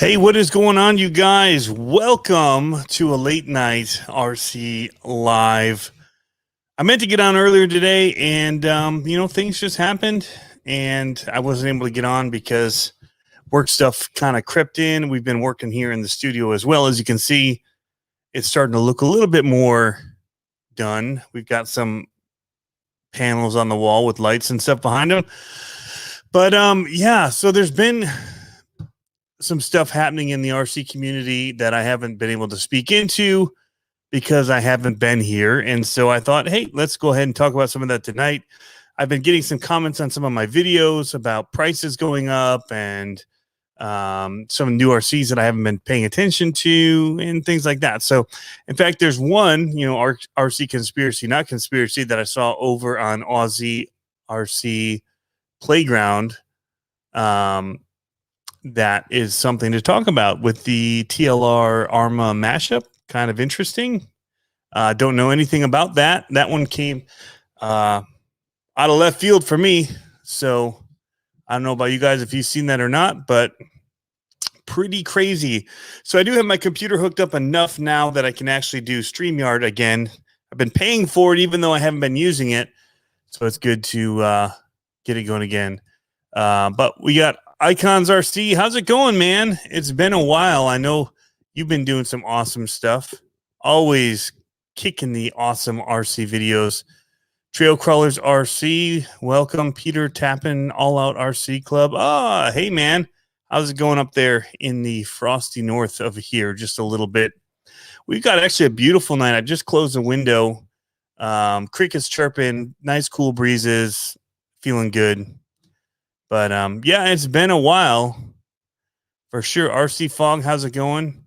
Hey, what is going on, you guys? Welcome to a late night RC Live. I meant to get on earlier today, and things just happened, and I wasn't able to get on because work stuff kind of crept in. We've been working here in the studio as well. As you can see, it's starting to look a little bit more done. We've got some panels on the wall with lights and stuff behind them. But so there's been some stuff happening in the RC community that I haven't been able to speak into because I haven't been here. And so I thought, hey, let's go ahead and talk about some of that tonight. I've been getting some comments on some of my videos about prices going up and some new RCs that I haven't been paying attention to and things like that. So, in fact, there's one, RC conspiracy, not conspiracy, that I saw over on Aussie RC Playground. That is something to talk about with the TLR Arma mashup. Kind of interesting. Don't know anything about that. That one came out of left field for me. So I don't know about you guys if you've seen that or not, but pretty crazy. So I do have my computer hooked up enough now that I can actually do StreamYard again. I've been paying for it even though I haven't been using it. So it's good to get it going again. But we got Icons RC. How's it going, man? It's been a while. I know you've been doing some awesome stuff. Always kicking the awesome RC videos. Trail Crawlers RC. Welcome, Peter Tappan, All Out RC Club. Hey, man. How's it going up there in the frosty north of here? Just a little bit. We've got actually a beautiful night. I just closed the window. Crickets chirping. Nice, cool breezes. Feeling good. But it's been a while for sure. RC Fog, how's it going?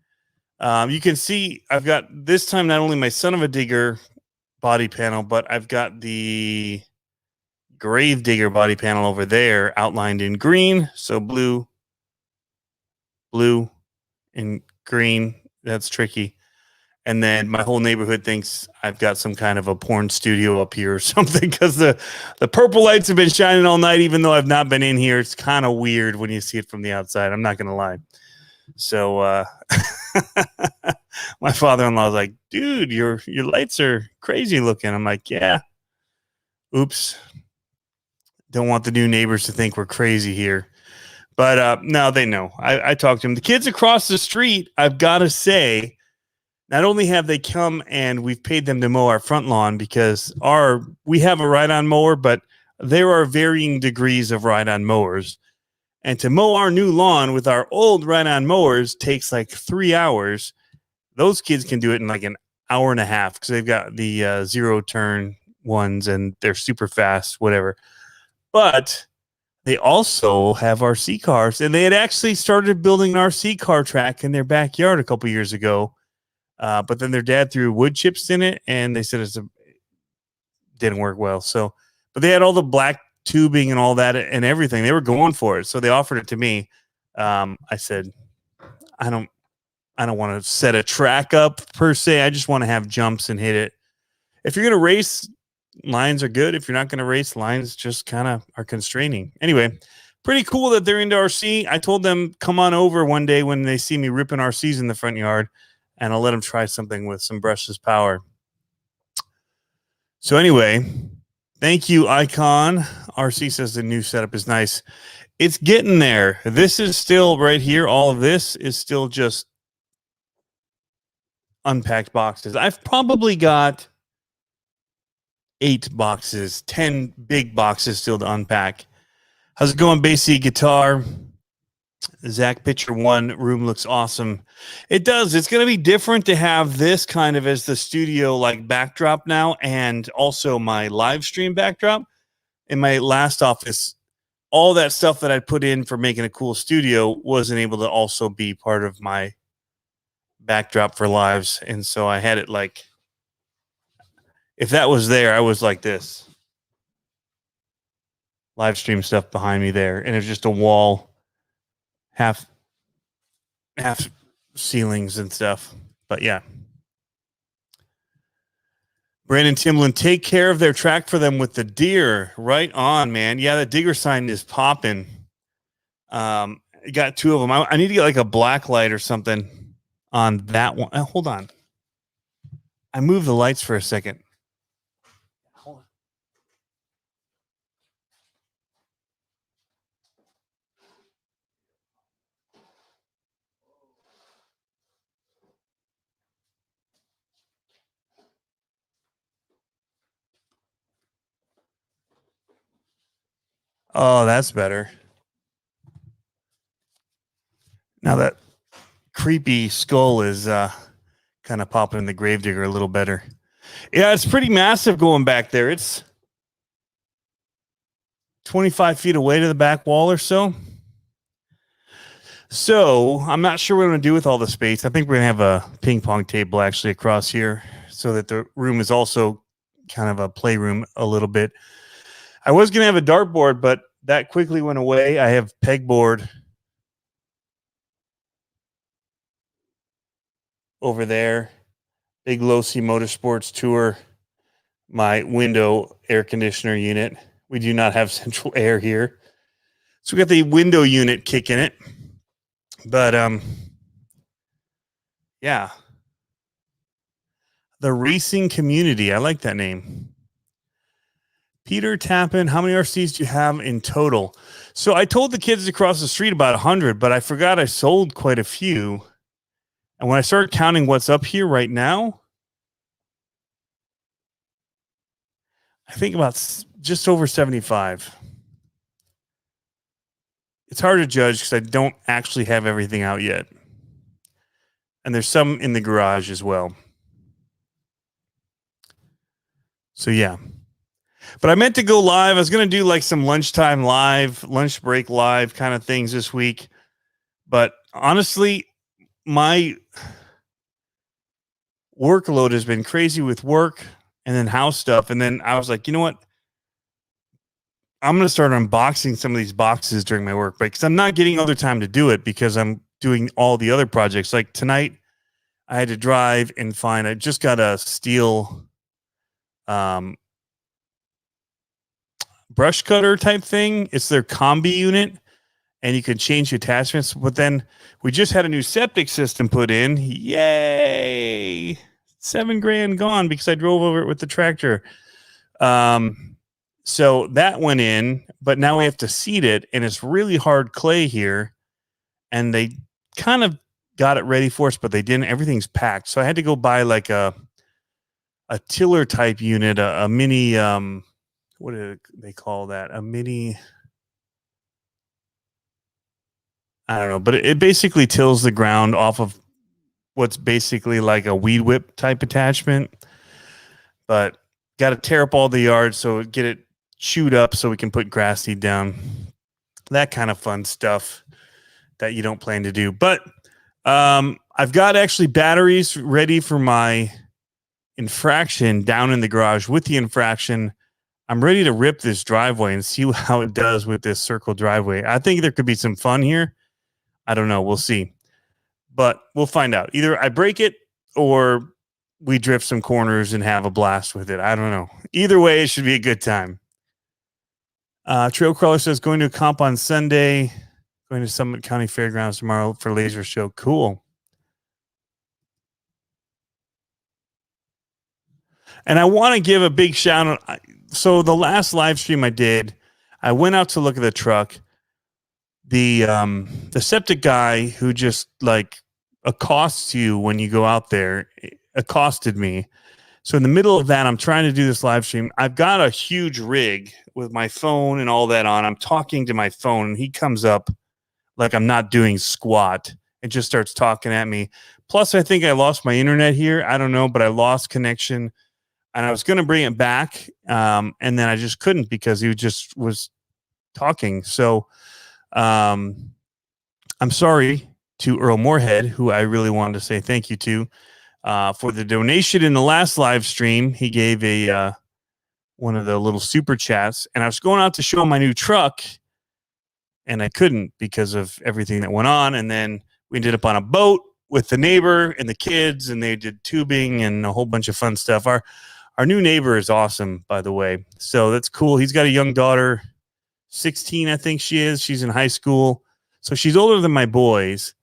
You can see I've got this time not only my Son of a Digger body panel, but I've got the Grave Digger body panel over there outlined in green. So blue, and green. That's tricky. And then my whole neighborhood thinks I've got some kind of a porn studio up here or something because the purple lights have been shining all night, even though I've not been in here. It's kind of weird when you see it from the outside. I'm not going to lie. So my father-in-law was like, dude, your lights are crazy looking. I'm like, yeah. Oops. Don't want the new neighbors to think we're crazy here. But no, they know. I talked to them. The kids across the street, I've got to say, not only have they come and we've paid them to mow our front lawn because we have a ride-on mower, but there are varying degrees of ride-on mowers. And to mow our new lawn with our old ride-on mowers takes like 3 hours. Those kids can do it in like an hour and a half because they've got the zero-turn ones and they're super fast, whatever. But they also have RC cars, and they had actually started building an RC car track in their backyard a couple years ago. But then their dad threw wood chips in it, and they said it didn't work well. So, but they had all the black tubing and all that and everything. They were going for it, so they offered it to me. I said, I don't want to set a track up per se. I just want to have jumps and hit it. If you're gonna race, lines are good. If you're not gonna race, lines just kind of are constraining. Anyway, pretty cool that they're into RC. I told them come on over one day when they see me ripping RCs in the front yard. And I'll let them try something with some brushless power. So anyway, thank you, Icon. RC says the new setup is nice. It's getting there. This is still right here. All of this is still just unpacked boxes. I've probably got 8 boxes, 10 big boxes still to unpack. How's it going, Basie Guitar? Zach Picture One room looks awesome. It does. It's going to be different to have this kind of as the studio like backdrop now, and also my live stream backdrop. In my last office, all that stuff that I put in for making a cool studio wasn't able to also be part of my backdrop for lives, and so I had it like, if that was there, I was like this live stream stuff behind me there, and it's just a wall. Half ceilings and stuff. But yeah. Brandon Timlin, take care of their track for them with the deer. Right on, man. Yeah, the digger sign is popping. You got two of them. I need to get like a black light or something on that one. Hold on. I moved the lights for a second. Hold on. Oh, that's better. Now that creepy skull is kind of popping the gravedigger a little better. Yeah, it's pretty massive going back there. It's 25 feet away to the back wall or so. So I'm not sure what I'm going to do with all the space. I think we're going to have a ping pong table actually across here so that the room is also kind of a playroom a little bit. I was going to have a dartboard, but that quickly went away. I have pegboard over there. Big Losi Motorsports Tour. My window air conditioner unit. We do not have central air here. So we got the window unit kicking it. But yeah. The racing community. I like that name. Peter Tappan, how many RCs do you have in total? So I told the kids across the street about 100, but I forgot I sold quite a few. And when I started counting what's up here right now, I think about just over 75. It's hard to judge because I don't actually have everything out yet. And there's some in the garage as well. So yeah. But I meant to go live. I was going to do like some lunchtime live, lunch break live kind of things this week. But honestly, my workload has been crazy with work and then house stuff. And then I was like, you know what? I'm going to start unboxing some of these boxes during my work break because I'm not getting other time to do it because I'm doing all the other projects. Like tonight, I had to drive and find, I just got a steel brush cutter type thing. It's their combi unit and you can change the attachments. But then we just had a new septic system put in. Yay! $7,000 gone because I drove over it with the tractor. So that went in, but now we have to seed it, and it's really hard clay here. And they kind of got it ready for us, but they didn't. Everything's packed. So I had to go buy like a tiller type unit, a mini, what do they call that? A mini, I don't know, but it basically tills the ground off of what's basically like a weed whip type attachment. But got to tear up all the yards so get it chewed up so we can put grass seed down. That kind of fun stuff that you don't plan to do. But I've got actually batteries ready for my infraction down in the garage. With the infraction, I'm ready to rip this driveway and see how it does with this circle driveway. I think there could be some fun here. I don't know. We'll see. But we'll find out. Either I break it or we drift some corners and have a blast with it. I don't know. Either way, it should be a good time. Trail Crawler says, going to a comp on Sunday, going to Summit County Fairgrounds tomorrow for laser show. Cool. And I want to give a big shout out. So the last live stream I did, I went out to look at the truck. The septic guy who just like accosts you when you go out there accosted me. So in the middle of that, I'm trying to do this live stream. I've got a huge rig with my phone and all that on. I'm talking to my phone and he comes up like I'm not doing squat and just starts talking at me. Plus, I think I lost my internet here. I don't know, but I lost connection and I was going to bring it back. And then I just couldn't because he just was talking. So I'm sorry to Earl Moorhead, who I really wanted to say thank you to. For the donation in the last live stream. He gave a one of the little super chats, and I was going out to show my new truck, and I couldn't because of everything that went on. And then we ended up on a boat with the neighbor and the kids, and they did tubing and a whole bunch of fun stuff. Our new neighbor is awesome, by the way. So that's cool. He's got a young daughter, 16, I think she is. She's in high school. So she's older than my boys,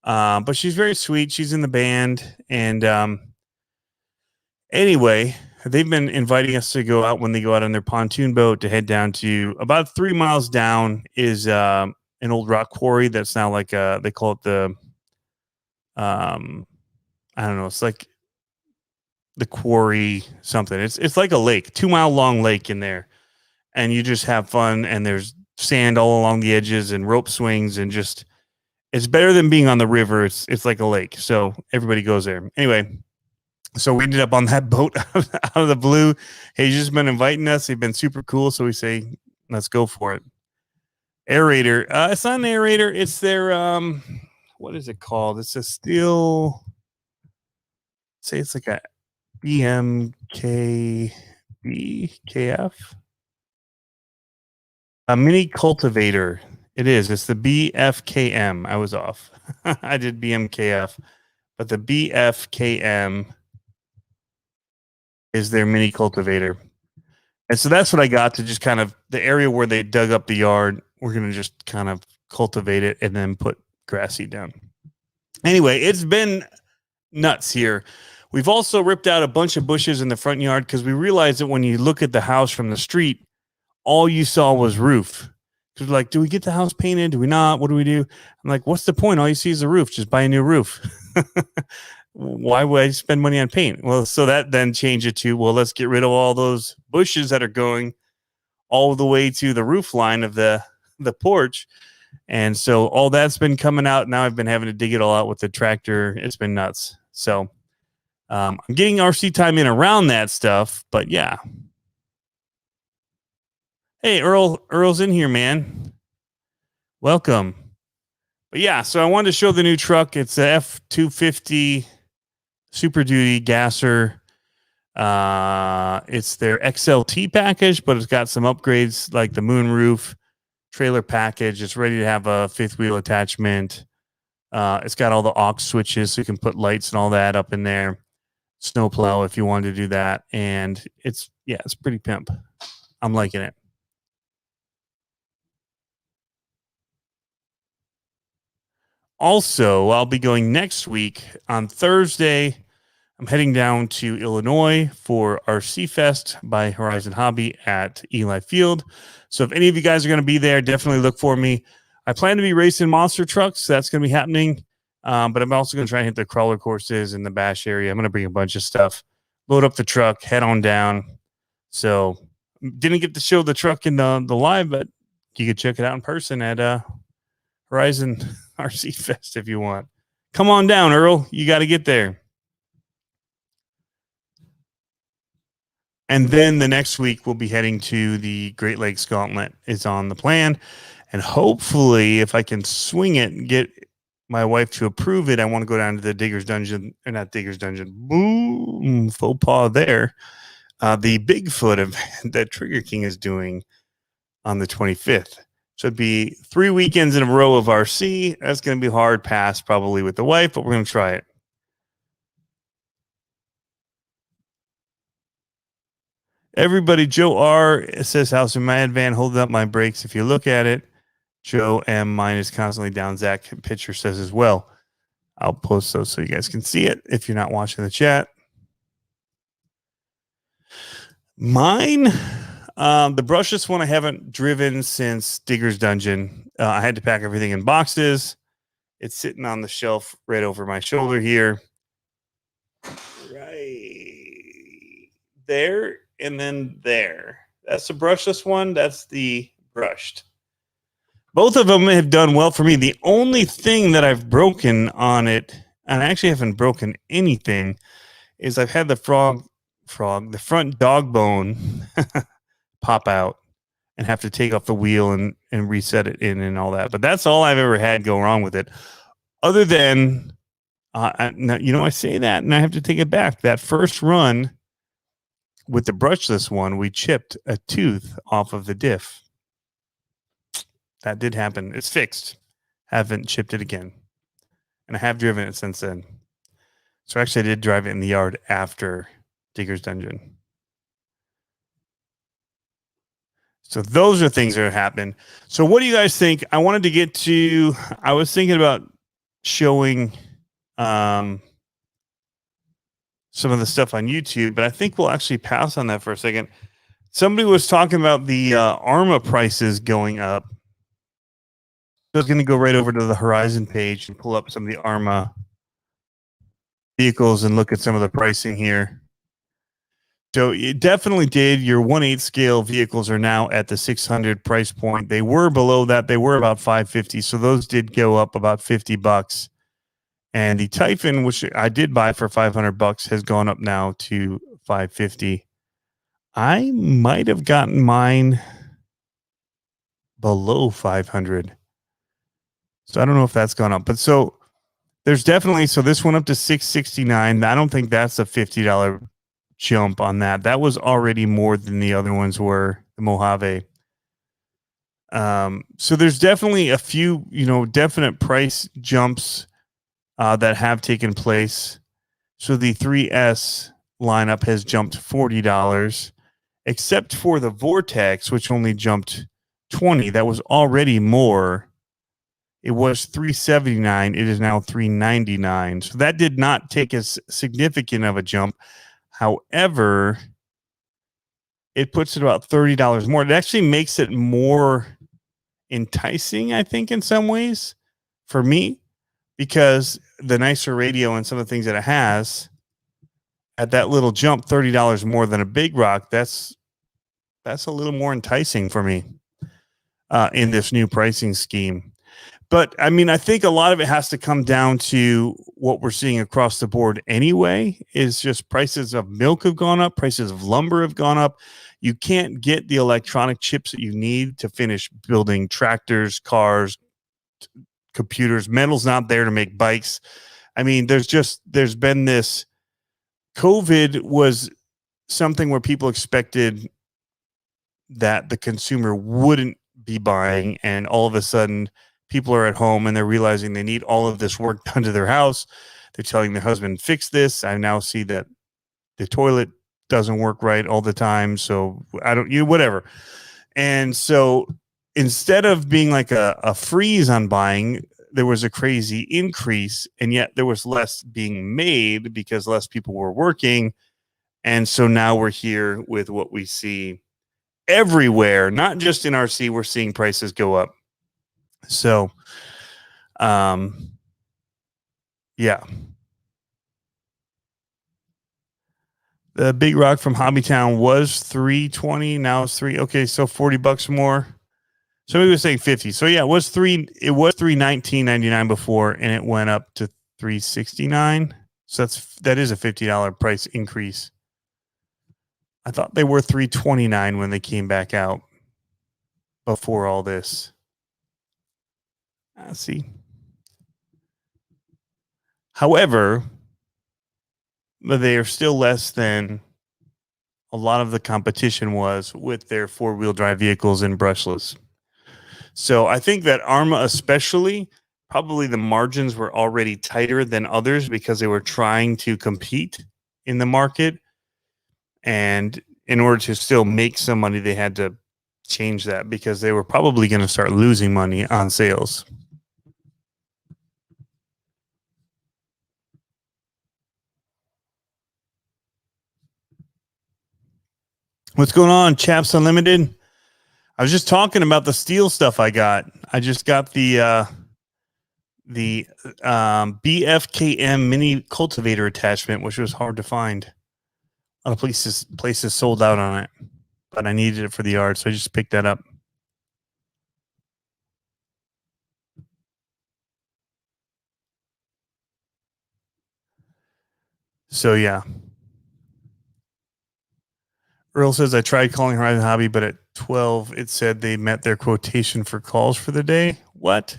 but she's very sweet. She's in the band. And anyway, they've been inviting us to go out when they go out on their pontoon boat to head down to about 3 miles down is an old rock quarry that's now like they call it the I don't know, it's like the quarry something. It's like a lake, 2 mile long lake in there. And you just have fun and there's sand all along the edges and rope swings and just it's better than being on the river. It's like a lake. So everybody goes there. Anyway, so we ended up on that boat out of the blue. He's just been inviting us. They've been super cool. So we say, let's go for it. Aerator. It's not an aerator. It's their what is it called? It's a steel. Say it's like a BMKF. A mini cultivator. It is. It's the BFKM. I was off. I did BMKF, but the BFKM is their mini cultivator. And so that's what I got to just kind of the area where they dug up the yard. We're going to just kind of cultivate it and then put grass seed down. Anyway, it's been nuts here. We've also ripped out a bunch of bushes in the front yard because we realized that when you look at the house from the street, all you saw was roof. Because we're like, do we get the house painted? Do we not? What do we do? I'm like, what's the point? All you see is the roof. Just buy a new roof. Why would I spend money on paint? Well, so that then changed it to, well, let's get rid of all those bushes that are going all the way to the roof line of the porch. And so all that's been coming out. Now I've been having to dig it all out with the tractor. It's been nuts. So I'm getting RC time in around that stuff, but yeah. Hey, Earl's in here, man. Welcome. But yeah, so I wanted to show the new truck. It's a F250 Super Duty gasser. It's their XLT package, but it's got some upgrades like the moonroof trailer package. It's ready to have a fifth wheel attachment. It's got all the aux switches, so you can put lights and all that up in there. Snowplow if you wanted to do that. And it's pretty pimp. I'm liking it. Also, I'll be going next week on Thursday. I'm heading down to Illinois for RC Fest by Horizon Hobby at Eli Field. So if any of you guys are going to be there, definitely look for me. I plan to be racing monster trucks. So that's going to be happening. But I'm also going to try and hit the crawler courses in the Bash area. I'm going to bring a bunch of stuff, load up the truck, head on down. So didn't get to show the truck in the live, but you could check it out in person at Horizon RC Fest if you want. Come on down, Earl. You got to get there. And then the next week we'll be heading to the Great Lakes Gauntlet is on the plan. And hopefully if I can swing it and get my wife to approve it, I want to go down to the Digger's Dungeon, or not Digger's Dungeon. Boom, faux pas there. The Bigfoot event that Trigger King is doing on the 25th. So it'd be 3 weekends in a row of RC. That's going to be hard pass probably with the wife, but we're going to try it. Everybody, Joe R says, house in Mad Van holding up my brakes. If you look at it, Joe M, mine is constantly down. Zach Pitcher says as well. I'll post those so you guys can see it if you're not watching the chat. Mine, the brushless one I haven't driven since Digger's Dungeon. I had to pack everything in boxes. It's sitting on the shelf right over my shoulder here. Right there and then there. That's the brushless one. That's the brushed. Both of them have done well for me. The only thing that I've broken on it, and I actually haven't broken anything, is I've had the front dog bone pop out and have to take off the wheel and reset it in and all that. But that's all I've ever had go wrong with it. Other than, I say that and I have to take it back. That first run with the brushless one, we chipped a tooth off of the diff. That did happen. It's fixed. Haven't chipped it again. And I have driven it since then. So actually I did drive it in the yard after Digger's Dungeon. So those are things that happen. So what do you guys think? I wanted to get to, I was thinking about showing some of the stuff on YouTube, but I think we'll actually pass on that for a second. Somebody was talking about the ARMA prices going up. So I was going to go right over to the Horizon page and pull up some of the ARMA vehicles and look at some of the pricing here. So it definitely did. Your 1/8 scale vehicles are now at the 600 price point. They were below that. They were about 550. So those did go up about $50. And the Typhon, which I did buy for $500, has gone up now to $550. I might have gotten mine below 500. So I don't know if that's gone up. But so there's definitely, so this went up to 669. I don't think that's a $50 jump on that. That was already more than the other ones were, the Mojave. So there's definitely a few, definite price jumps that have taken place. So the 3S lineup has jumped $40, except for the Vortex, which only jumped $20. That was already more. It was $379. It is now $399. So that did not take as significant of a jump. However, it puts it about $30 more. It actually makes it more enticing, I think, in some ways for me, because the nicer radio and some of the things that it has, at that little jump, $30 more than a Big Rock, that's a little more enticing for me in this new pricing scheme. But I mean, I think a lot of it has to come down to what we're seeing across the board anyway, is just prices of milk have gone up, prices of lumber have gone up. You can't get the electronic chips that you need to finish building tractors, cars, computers. Metal's not there to make bikes. I mean, there's been this, COVID was something where people expected that the consumer wouldn't be buying, and all of a sudden people are at home and they're realizing they need all of this work done to their house. They're telling their husband, fix this. I now see that the toilet doesn't work right all the time, so whatever. And so instead of being like a freeze on buying, there was a crazy increase, and yet there was less being made because less people were working. And so now we're here with what we see everywhere, not just in RC, we're seeing prices go up. So, yeah. The Big Rock from Hobbytown was $320. Now it's $3. Okay, so $40 more. Somebody was saying 50. So yeah, it was $319.99 before, and it went up to $369. So that is a $50 price increase. I thought they were $329 when they came back out before all this. Let's see. However, they are still less than a lot of the competition was with their four-wheel drive vehicles and brushless. So I think that ARMA especially, probably the margins were already tighter than others because they were trying to compete in the market. And in order to still make some money, they had to change that because they were probably going to start losing money on sales. What's going on, Chaps Unlimited? I was just talking about the steel stuff I got. I just got the BFKM mini cultivator attachment, which was hard to find. A lot of places sold out on it, but I needed it for the yard, so I just picked that up. So yeah. Earl says, I tried calling Horizon Hobby, but at 12, it said they met their quotation for calls for the day. What?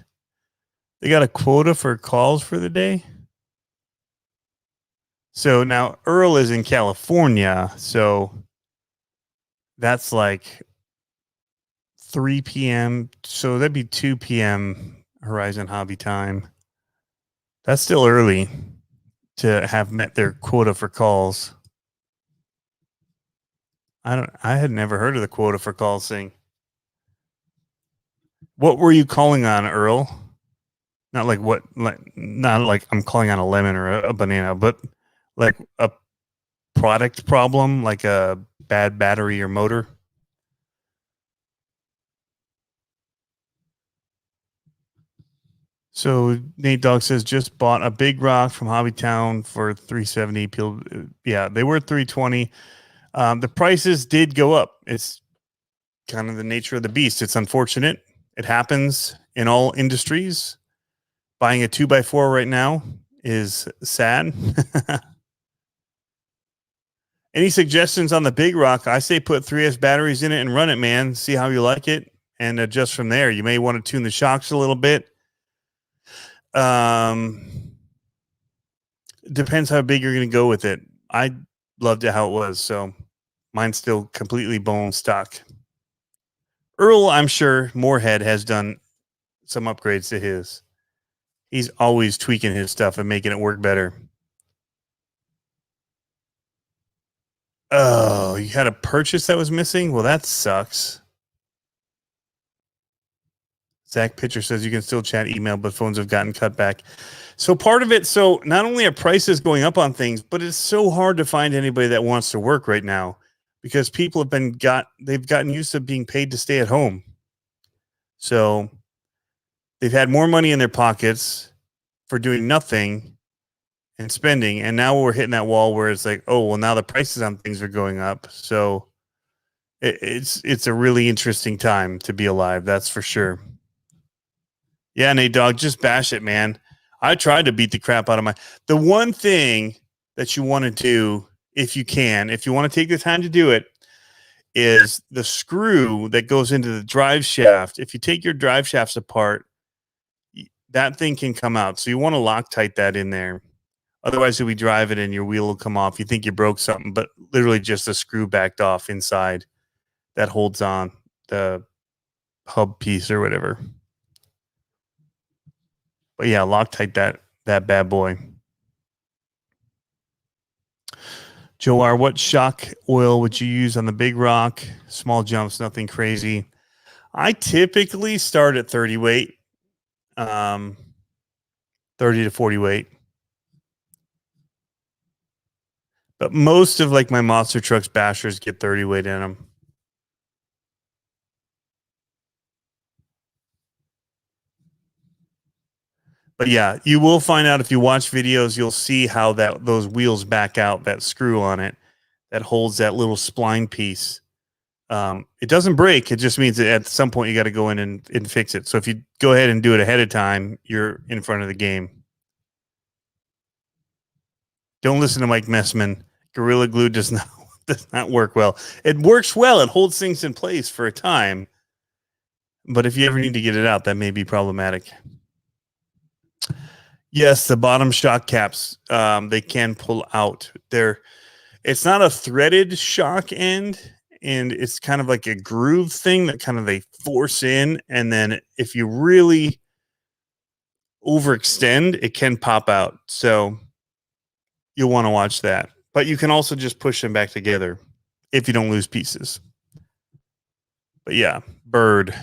They got a quota for calls for the day? So now Earl is in California, so that's like 3 p.m. So that'd be 2 p.m. Horizon Hobby time. That's still early to have met their quota for calls. I had never heard of the quota for calls thing. What were you calling on, Earl? Not like what, not like I'm calling on a lemon or a banana, but like a product problem, like a bad battery or motor. So Nate Dogg says just bought a big rock from Hobbytown for 370. Yeah, they were 320. The prices did go up. It's kind of the nature of the beast. It's unfortunate. It happens in all industries. Buying a 2x4 right now is sad. Any suggestions on the big rock? I say put 3S batteries in it and run it, man. See how you like it and adjust from there. You may want to tune the shocks a little bit. Depends how big you're going to go with it. I loved it how it was, so mine's still completely bone stock. Earl, I'm sure Moorhead has done some upgrades to his. He's always tweaking his stuff and making it work better. Oh, you had a purchase that was missing? Well, that sucks. Zach Pitcher says you can still chat email, but phones have gotten cut back. So part of it, so not only are prices going up on things, but it's so hard to find anybody that wants to work right now because people have they've gotten used to being paid to stay at home. So they've had more money in their pockets for doing nothing and spending. And now we're hitting that wall where it's like, oh, well, now the prices on things are going up. So it's a really interesting time to be alive. That's for sure. Yeah, Nate Dogg, just bash it, man. I tried to beat the crap out of the one thing that you want to do, if you want to take the time to do it, is the screw that goes into the drive shaft. If you take your drive shafts apart, that thing can come out. So you want to Loctite that in there. Otherwise, you'll be driving and your wheel will come off. You think you broke something, but literally just a screw backed off inside that holds on the hub piece or whatever. But yeah, Loctite that bad boy. Joe R, what shock oil would you use on the big rock? Small jumps, nothing crazy. I typically start at 30 weight, 30 to 40 weight. But most of like my monster trucks bashers get 30 weight in them. But yeah, you will find out if you watch videos, you'll see how those wheels back out, that screw on it that holds that little spline piece. It doesn't break. It just means that at some point you got to go in and fix it. So if you go ahead and do it ahead of time, you're in front of the game. Don't listen to Mike Messman. Gorilla Glue does not work well. It works well. It holds things in place for a time. But if you ever need to get it out, that may be problematic. Yes, the bottom shock caps, they can pull out. It's not a threaded shock end, and it's kind of like a groove thing that kind of they force in. And then if you really overextend, it can pop out. So you'll want to watch that. But you can also just push them back together if you don't lose pieces. But yeah, Bird.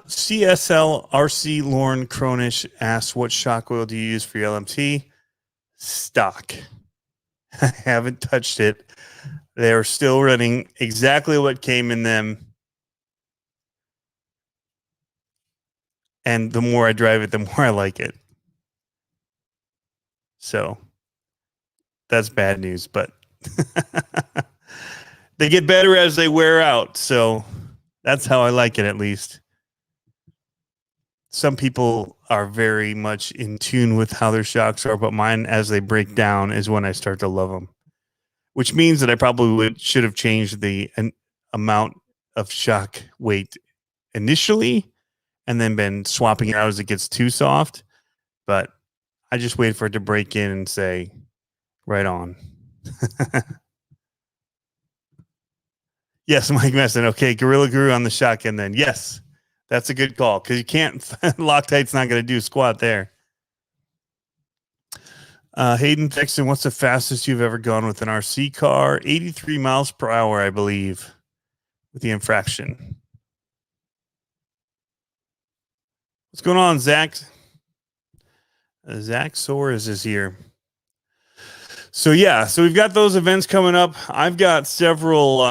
CSL RC Lauren Cronish asks, what shock oil do you use for your LMT? Stock. I haven't touched it. They're still running exactly what came in them. And the more I drive it, the more I like it. So that's bad news, but they get better as they wear out. So that's how I like it, at least. Some people are very much in tune with how their shocks are, but mine, as they break down, is when I start to love them. Which means that I probably should have changed the amount of shock weight initially and then been swapping it out as it gets too soft. But I just wait for it to break in and say, right on. Yes, Mike Messon. Okay, Gorilla Glue on the shock, and then yes, that's a good call because you can't. Loctite's not going to do squat there. Hayden Texton, what's the fastest you've ever gone with an RC car? 83 miles per hour, I believe. with the infraction. What's going on, Zach? Zach Soares is here. So yeah, so we've got those events coming up. I've got several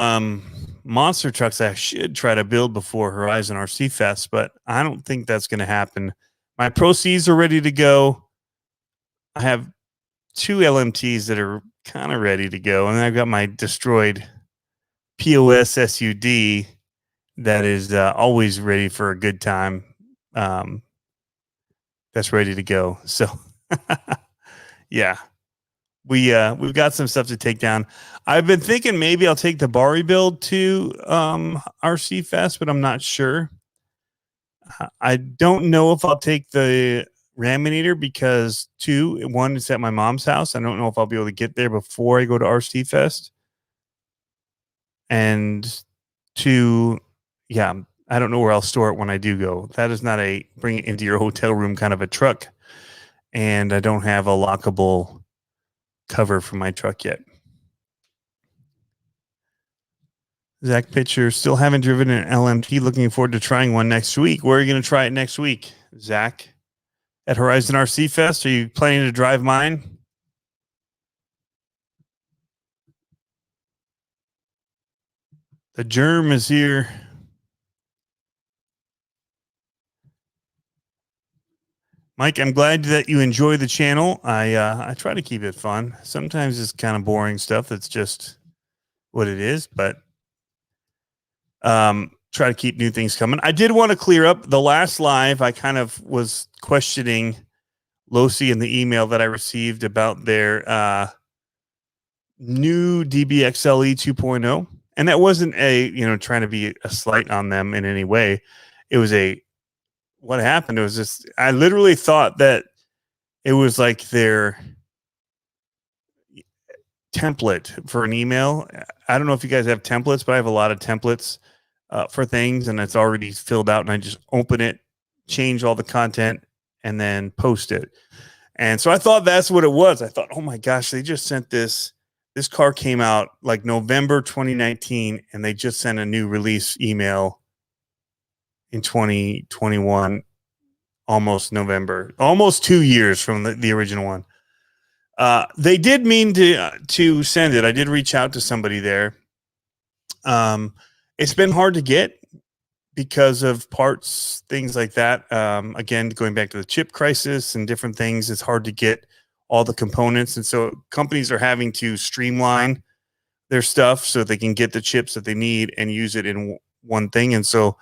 monster trucks I should try to build before Horizon RC Fest, but I don't think that's going to happen. My Pro Cs are ready to go. I have 2 LMTs that are kind of ready to go, and I've got my destroyed POS SUD that is always ready for a good time. That's ready to go. So yeah. We've got some stuff to take down. I've been thinking maybe I'll take the Bari build to RC Fest, but I'm not sure. I don't know if I'll take the Raminator because 1, it's at my mom's house. I don't know if I'll be able to get there before I go to RC Fest. And 2, yeah, I don't know where I'll store it when I do go. That is not a bring it into your hotel room kind of a truck. And I don't have a lockable cover for my truck yet. Zach Pitcher, still haven't driven an LMT. Looking forward to trying one next week. Where are you going to try it next week, Zach? At Horizon RC Fest? Are you planning to drive mine? The germ is here. Mike, I'm glad that you enjoy the channel. I try to keep it fun. Sometimes it's kind of boring stuff. That's just what it is, but try to keep new things coming. I did want to clear up the last live. I kind of was questioning Losi in the email that I received about their new DBXLE 2.0. And that wasn't trying to be a slight on them in any way. It was what happened. It was just, I literally thought that it was like their template for an email. I don't know if you guys have templates, but I have a lot of templates for things, and it's already filled out, and I just open it, change all the content, and then post it. And so I thought that's what it was. I thought, oh my gosh, they just sent this. This car came out like November 2019, and they just sent a new release email in 2021, almost November, almost 2 years from the original one. They did mean to send it. I did reach out to somebody there. It's been hard to get because of parts, things like that. Again, going back to the chip crisis and different things, it's hard to get all the components. And so companies are having to streamline their stuff so they can get the chips that they need and use it in one thing. And so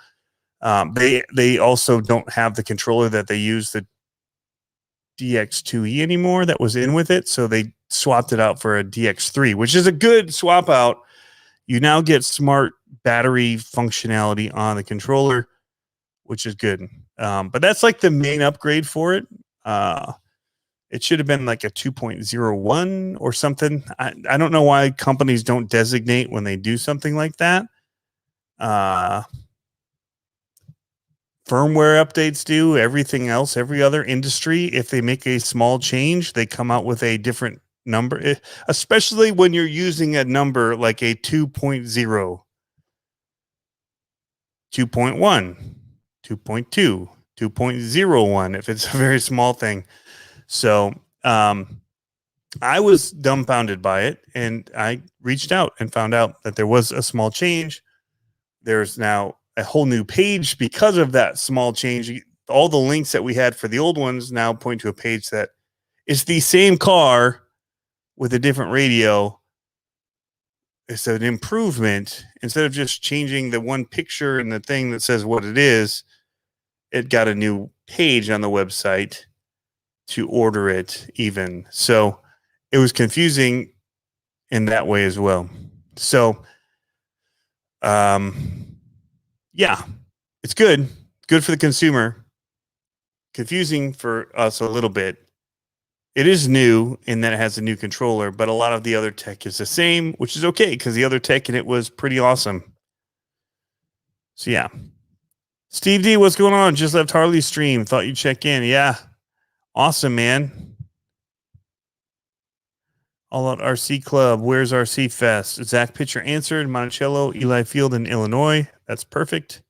they also don't have the controller that they use, the DX2E anymore that was in with it. So they swapped it out for a DX3, which is a good swap out. You now get smart battery functionality on the controller, which is good. But that's like the main upgrade for it. It should have been like a 2.01 or something. I don't know why companies don't designate when they do something like that. Firmware updates do. Everything else, every other industry, if they make a small change, they come out with a different number, especially when you're using a number like a 2.0, 2.1, 2.2, 2.01, if it's a very small thing. So I was dumbfounded by it, and I reached out and found out that there was a small change. There's now a whole new page because of that small change. All the links that we had for the old ones now point to a page that is the same car with a different radio. It's an improvement. Instead of just changing the one picture and the thing that says what it is, it got a new page on the website to order it even. So it was confusing in that way as well. So, yeah, it's good. Good for the consumer. Confusing for us a little bit. It is new in that it has a new controller, but a lot of the other tech is the same, which is okay because the other tech in it was pretty awesome. So, yeah. Steve D, what's going on? Just left Harley's stream. Thought you'd check in. Yeah. Awesome, man. All Out RC Club. Where's RC Fest? Zach Pitcher answered. Monticello, Eli Field in Illinois. That's perfect.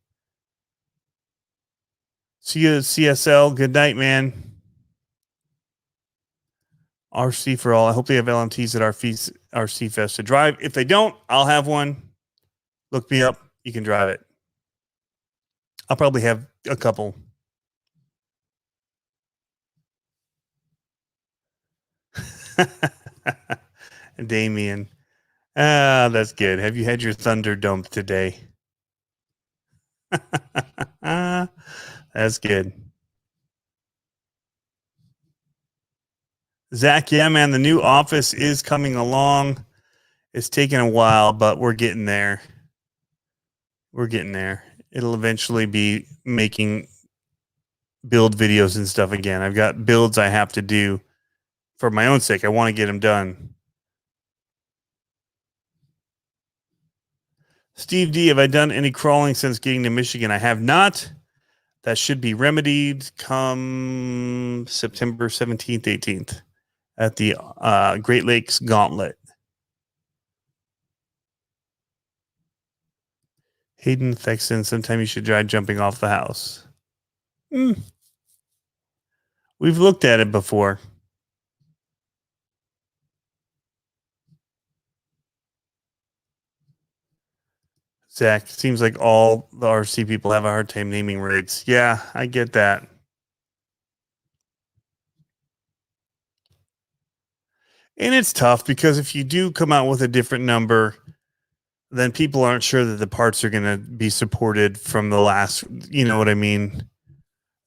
See you at CSL. Good night, man. RC for all. I hope they have LMTs at RC Fest to drive. If they don't, I'll have one. Look me up. You can drive it. I'll probably have a couple. Damien. That's good. Have you had your thunder dump today? That's good. Zach, yeah, man, the new office is coming along. It's taking a while, but we're getting there. We're getting there. It'll eventually be making build videos and stuff again. I've got builds I have to do for my own sake. I want to get them done. Steve D, have I done any crawling since getting to Michigan? I have not. That should be remedied come September 17th, 18th at the Great Lakes Gauntlet. Hayden Thexton, sometime you should try jumping off the house. We've looked at it before. Zach, seems like all the RC people have a hard time naming rigs. Yeah, I get that. And it's tough because if you do come out with a different number, then people aren't sure that the parts are going to be supported from the last, you know what I mean?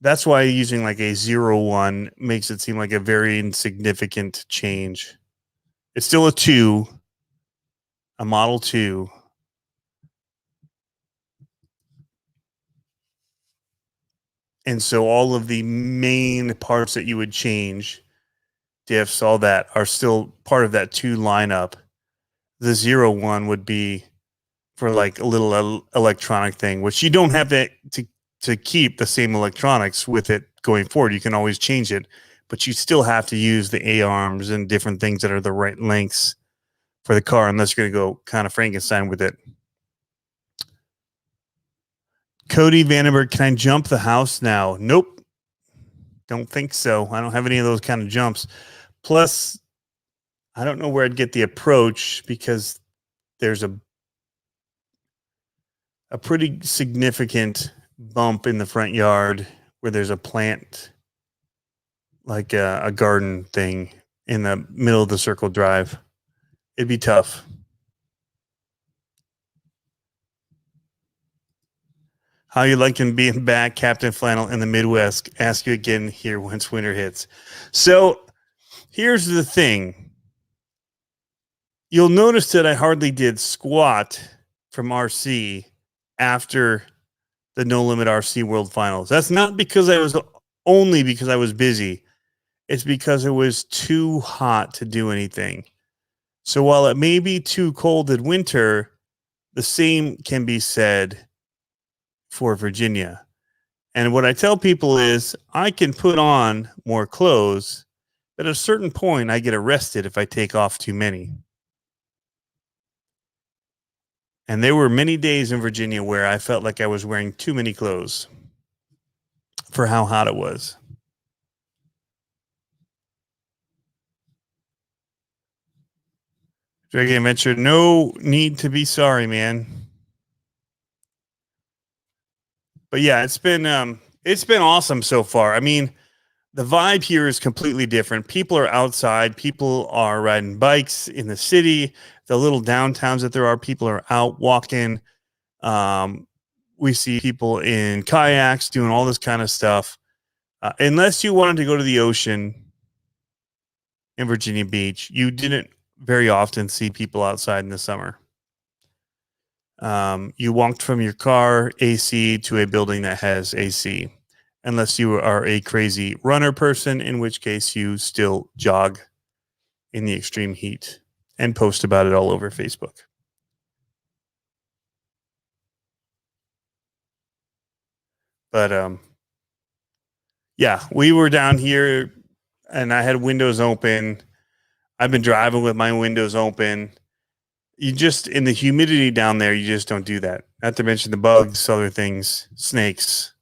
That's why using like a 01 makes it seem like a very insignificant change. It's still a 2, a Model 2. And so all of the main parts that you would change, diffs, all that, are still part of that 2 lineup. The 01 would be for like a little electronic thing, which you don't have to keep the same electronics with it going forward. You can always change it, but you still have to use the A-arms and different things that are the right lengths for the car, unless you're going to go kind of Frankenstein with it. Cody Vandenberg, can I jump the house now? Nope. Don't think so. I don't have any of those kind of jumps. Plus, I don't know where I'd get the approach because there's a pretty significant bump in the front yard where there's a plant, like a garden thing in the middle of the circle drive. It'd be tough. How you liking being back, Captain Flannel, in the Midwest? Ask you again here once winter hits. So here's the thing. You'll notice that I hardly did squat from RC after the No Limit RC World Finals. That's not because I was only because I was busy. It's because it was too hot to do anything. So while it may be too cold in winter, the same can be said for Virginia. And what I tell people is I can put on more clothes, but at a certain point I get arrested if I take off too many. And there were many days in Virginia where I felt like I was wearing too many clothes for how hot it was. Dragon Adventure, no need to be sorry, man. But yeah, it's been awesome so far. I mean, the vibe here is completely different. People are outside. People are riding bikes in the city. The little downtowns that there are, people are out walking. We see people in kayaks doing all this kind of stuff. Unless you wanted to go to the ocean in Virginia Beach, you didn't very often see people outside in the summer. You walked from your car AC to a building that has AC, unless you are a crazy runner person, in which case you still jog in the extreme heat and post about it all over Facebook. But yeah, we were down here and I had windows open. I've been driving with my windows open. You just, in the humidity down there, you just don't do that. Not to mention the bugs, other things, snakes.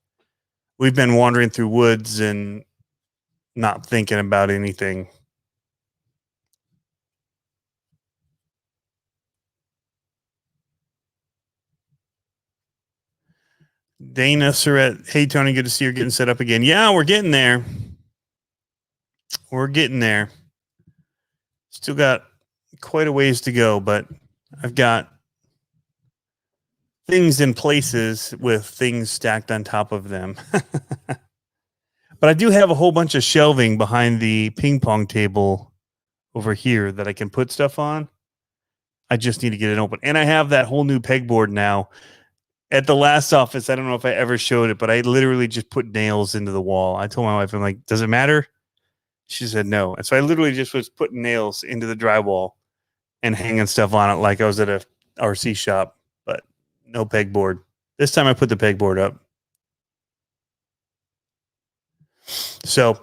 We've been wandering through woods and not thinking about anything. Dana Surratt, hey Tony, good to see you getting set up again. Yeah, we're getting there. We're getting there. Still got quite a ways to go, but I've got things in places with things stacked on top of them. But I do have a whole bunch of shelving behind the ping pong table over here that I can put stuff on. I just need to get it open. And I have that whole new pegboard now. At the last office, I don't know if I ever showed it, but I literally just put nails into the wall. I told my wife, I'm like, does it matter? She said no. And so I literally just was putting nails into the drywall and hanging stuff on it like I was at a RC shop, but no pegboard. This time I put the pegboard up. So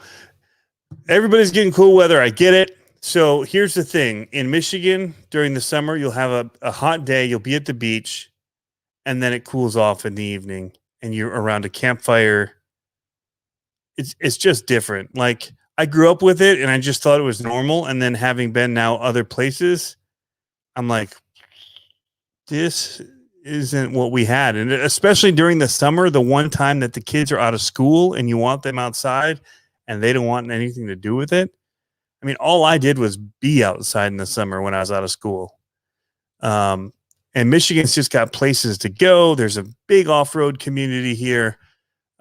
everybody's getting cool weather. I get it. So here's the thing. In Michigan, during the summer, you'll have a hot day. You'll be at the beach, and then it cools off in the evening, and you're around a campfire. It's just different. Like, I grew up with it, and I just thought it was normal. And then having been now other places, I'm like, this isn't what we had. And especially during the summer, the one time that the kids are out of school and you want them outside and they don't want anything to do with it. I mean, all I did was be outside in the summer when I was out of school. And Michigan's just got places to go. There's a big off-road community here.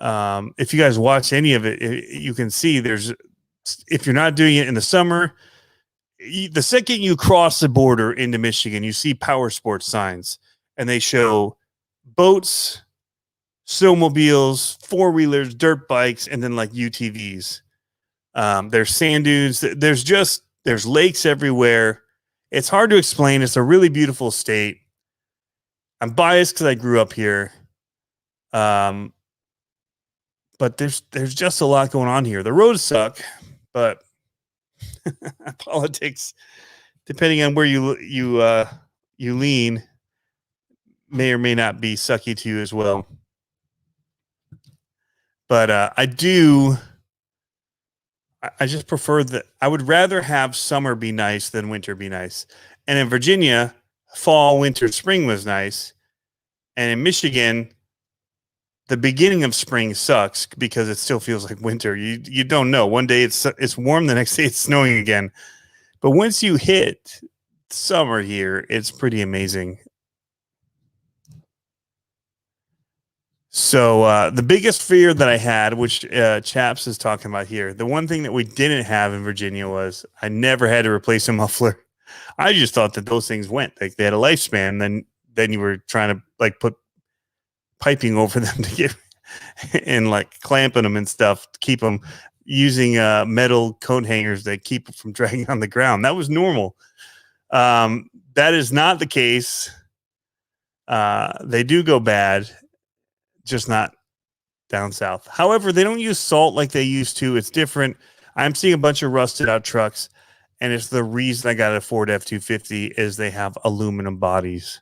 If you guys watch any of it, you can see if you're not doing it in the summer, the second you cross the border into Michigan, you see power sports signs, and they show boats, snowmobiles, four-wheelers, dirt bikes, and then like UTVs. There's sand dunes. There's lakes everywhere. It's hard to explain. It's a really beautiful state. I'm biased because I grew up here. But there's just a lot going on here. The roads suck, but politics, depending on where you lean, may or may not be sucky to you as well. But I just prefer that. I would rather have summer be nice than winter be nice. And in Virginia, fall, winter, spring was nice. And in Michigan, the beginning of spring sucks because it still feels like winter. You don't know. One day it's warm, the next day it's snowing again. But once you hit summer here, it's pretty amazing. So the biggest fear that I had, which Chaps is talking about here, the one thing that we didn't have in Virginia was I never had to replace a muffler. I just thought that those things went like they had a lifespan. Then you were trying to like put piping over them to get and like clamping them and stuff to keep them, using metal coat hangers that keep it from dragging on the ground. That was normal. That is not the case. They do go bad, just not down south. However, they don't use salt like they used to. It's different. I'm seeing a bunch of rusted out trucks, and it's the reason I got a Ford F-250 is they have aluminum bodies.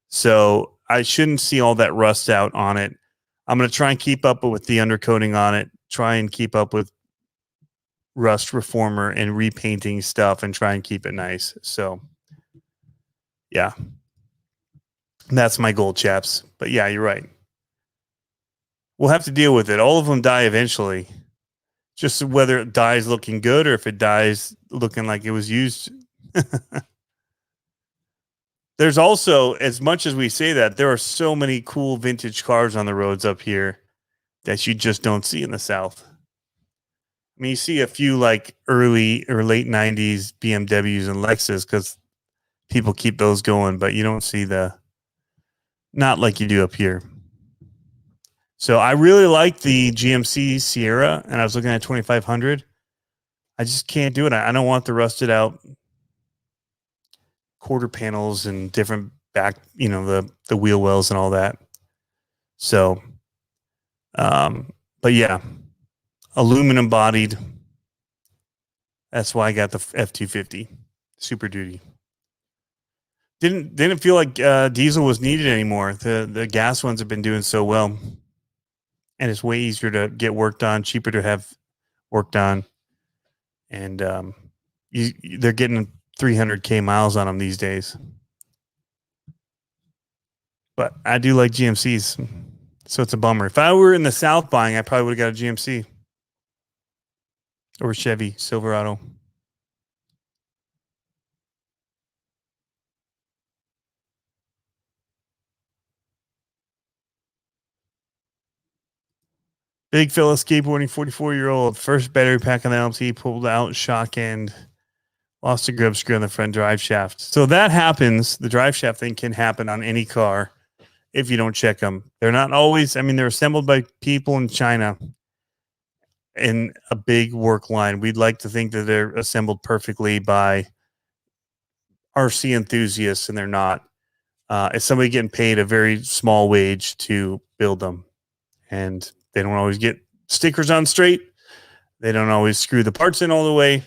So I shouldn't see all that rust out on it. I'm going to try and keep up with the undercoating on it, try and keep up with rust reformer and repainting stuff and try and keep it nice. So yeah, that's my goal, chaps. But yeah, you're right. We'll have to deal with it. All of them die eventually. Just whether it dies looking good or if it dies looking like it was used. There's also, as much as we say that, there are so many cool vintage cars on the roads up here that you just don't see in the South. I mean, you see a few like early or late 90s BMWs and Lexus because people keep those going, but you don't see not like you do up here. So I really like the GMC Sierra, and I was looking at 2500. I just can't do it. I don't want the rusted out quarter panels and different back, the wheel wells and all that. So, but yeah, aluminum bodied. That's why I got the F-250 Super Duty. Didn't feel like diesel was needed anymore. The gas ones have been doing so well, and it's way easier to get work done, cheaper to have work done, and they're getting 300K miles on them these days. But I do like GMCs, so it's a bummer. If I were in the South buying, I probably would have got a GMC or a Chevy Silverado. Big fella skateboarding, 44-year-old, first battery pack on the LMT, pulled out shock end, lost a grip screw on the front drive shaft. So that happens. The drive shaft thing can happen on any car if you don't check them. They're not always, I mean, they're assembled by people in China in a big work line. We'd like to think that they're assembled perfectly by RC enthusiasts, and they're not. It's somebody getting paid a very small wage to build them, and they don't always get stickers on straight. They don't always screw the parts in all the way.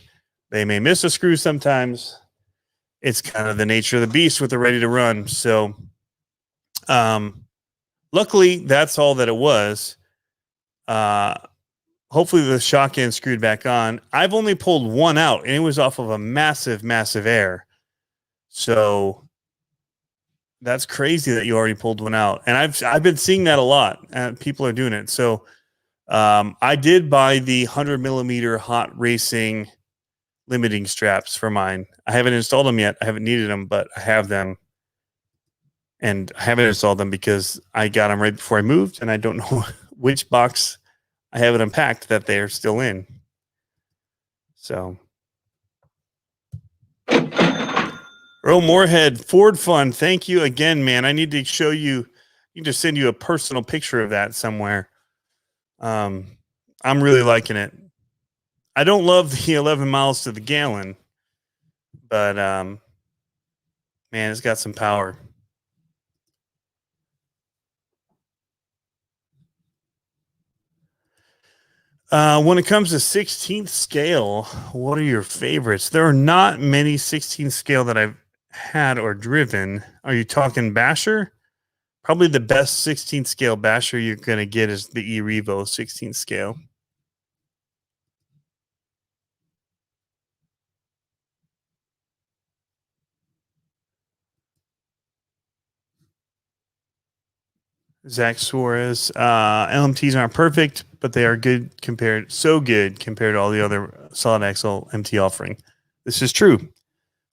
They may miss a screw sometimes. It's kind of the nature of the beast with the ready to run. So, luckily, that's all that it was. Hopefully, the shock end screwed back on. I've only pulled one out, and it was off of a massive, massive air. So that's crazy that you already pulled one out. And I've been seeing that a lot, and people are doing it. So I did buy the 100mm hot racing limiting straps for mine. I haven't installed them yet. I haven't needed them, but I have them. And I haven't installed them because I got them right before I moved, and I don't know which box I have it unpacked that they're still in. So Earl Moorhead, Ford Fun, thank you again, man. I need to show you, need to send you a personal picture of that somewhere. I'm really liking it. I don't love the 11 miles to the gallon, but man, it's got some power. When it comes to 16th scale, what are your favorites? There are not many 16th scale that I've had or driven. Are you talking Basher? Probably the best 16th scale Basher you're going to get is the E-Revo 16th scale. Zach Suarez. LMTs aren't perfect, but they are good compared, so good compared to all the other solid axle MT offering. This is true.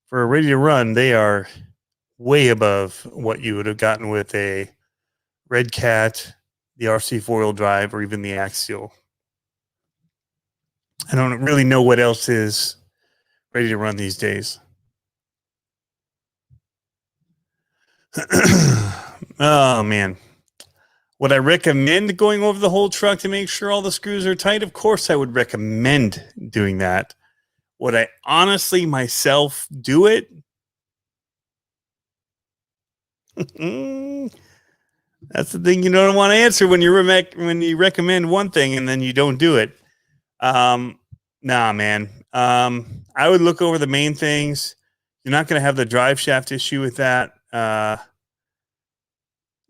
For a ready to run, they are way above what you would have gotten with a Red Cat, the RC four-wheel drive, or even the Axial. I don't really know what else is ready to run these days. Oh, man. Would I recommend going over the whole truck to make sure all the screws are tight? Of course, I would recommend doing that. Would I honestly myself do it? That's the thing you don't want to answer when you recommend one thing and then you don't do it. Nah, man. I would look over the main things. You're not going to have the drive shaft issue with that.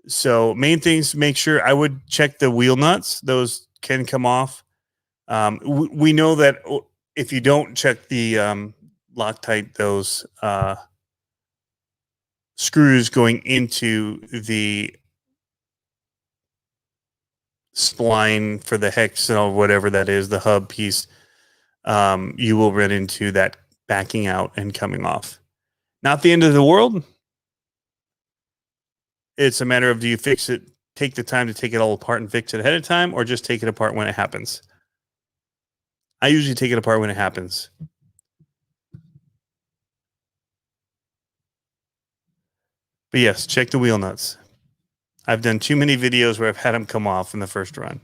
So main things, make sure I would check the wheel nuts. Those can come off. We know that if you don't check the Loctite, those screws going into the spline for the hex or whatever that is, the hub piece, you will run into that backing out and coming off. Not the end of the world. It's a matter of, do you fix it, take the time to take it all apart and fix it ahead of time, or just take it apart when it happens? I usually take it apart when it happens. But yes, check the wheel nuts. I've done too many videos where I've had them come off in the first run.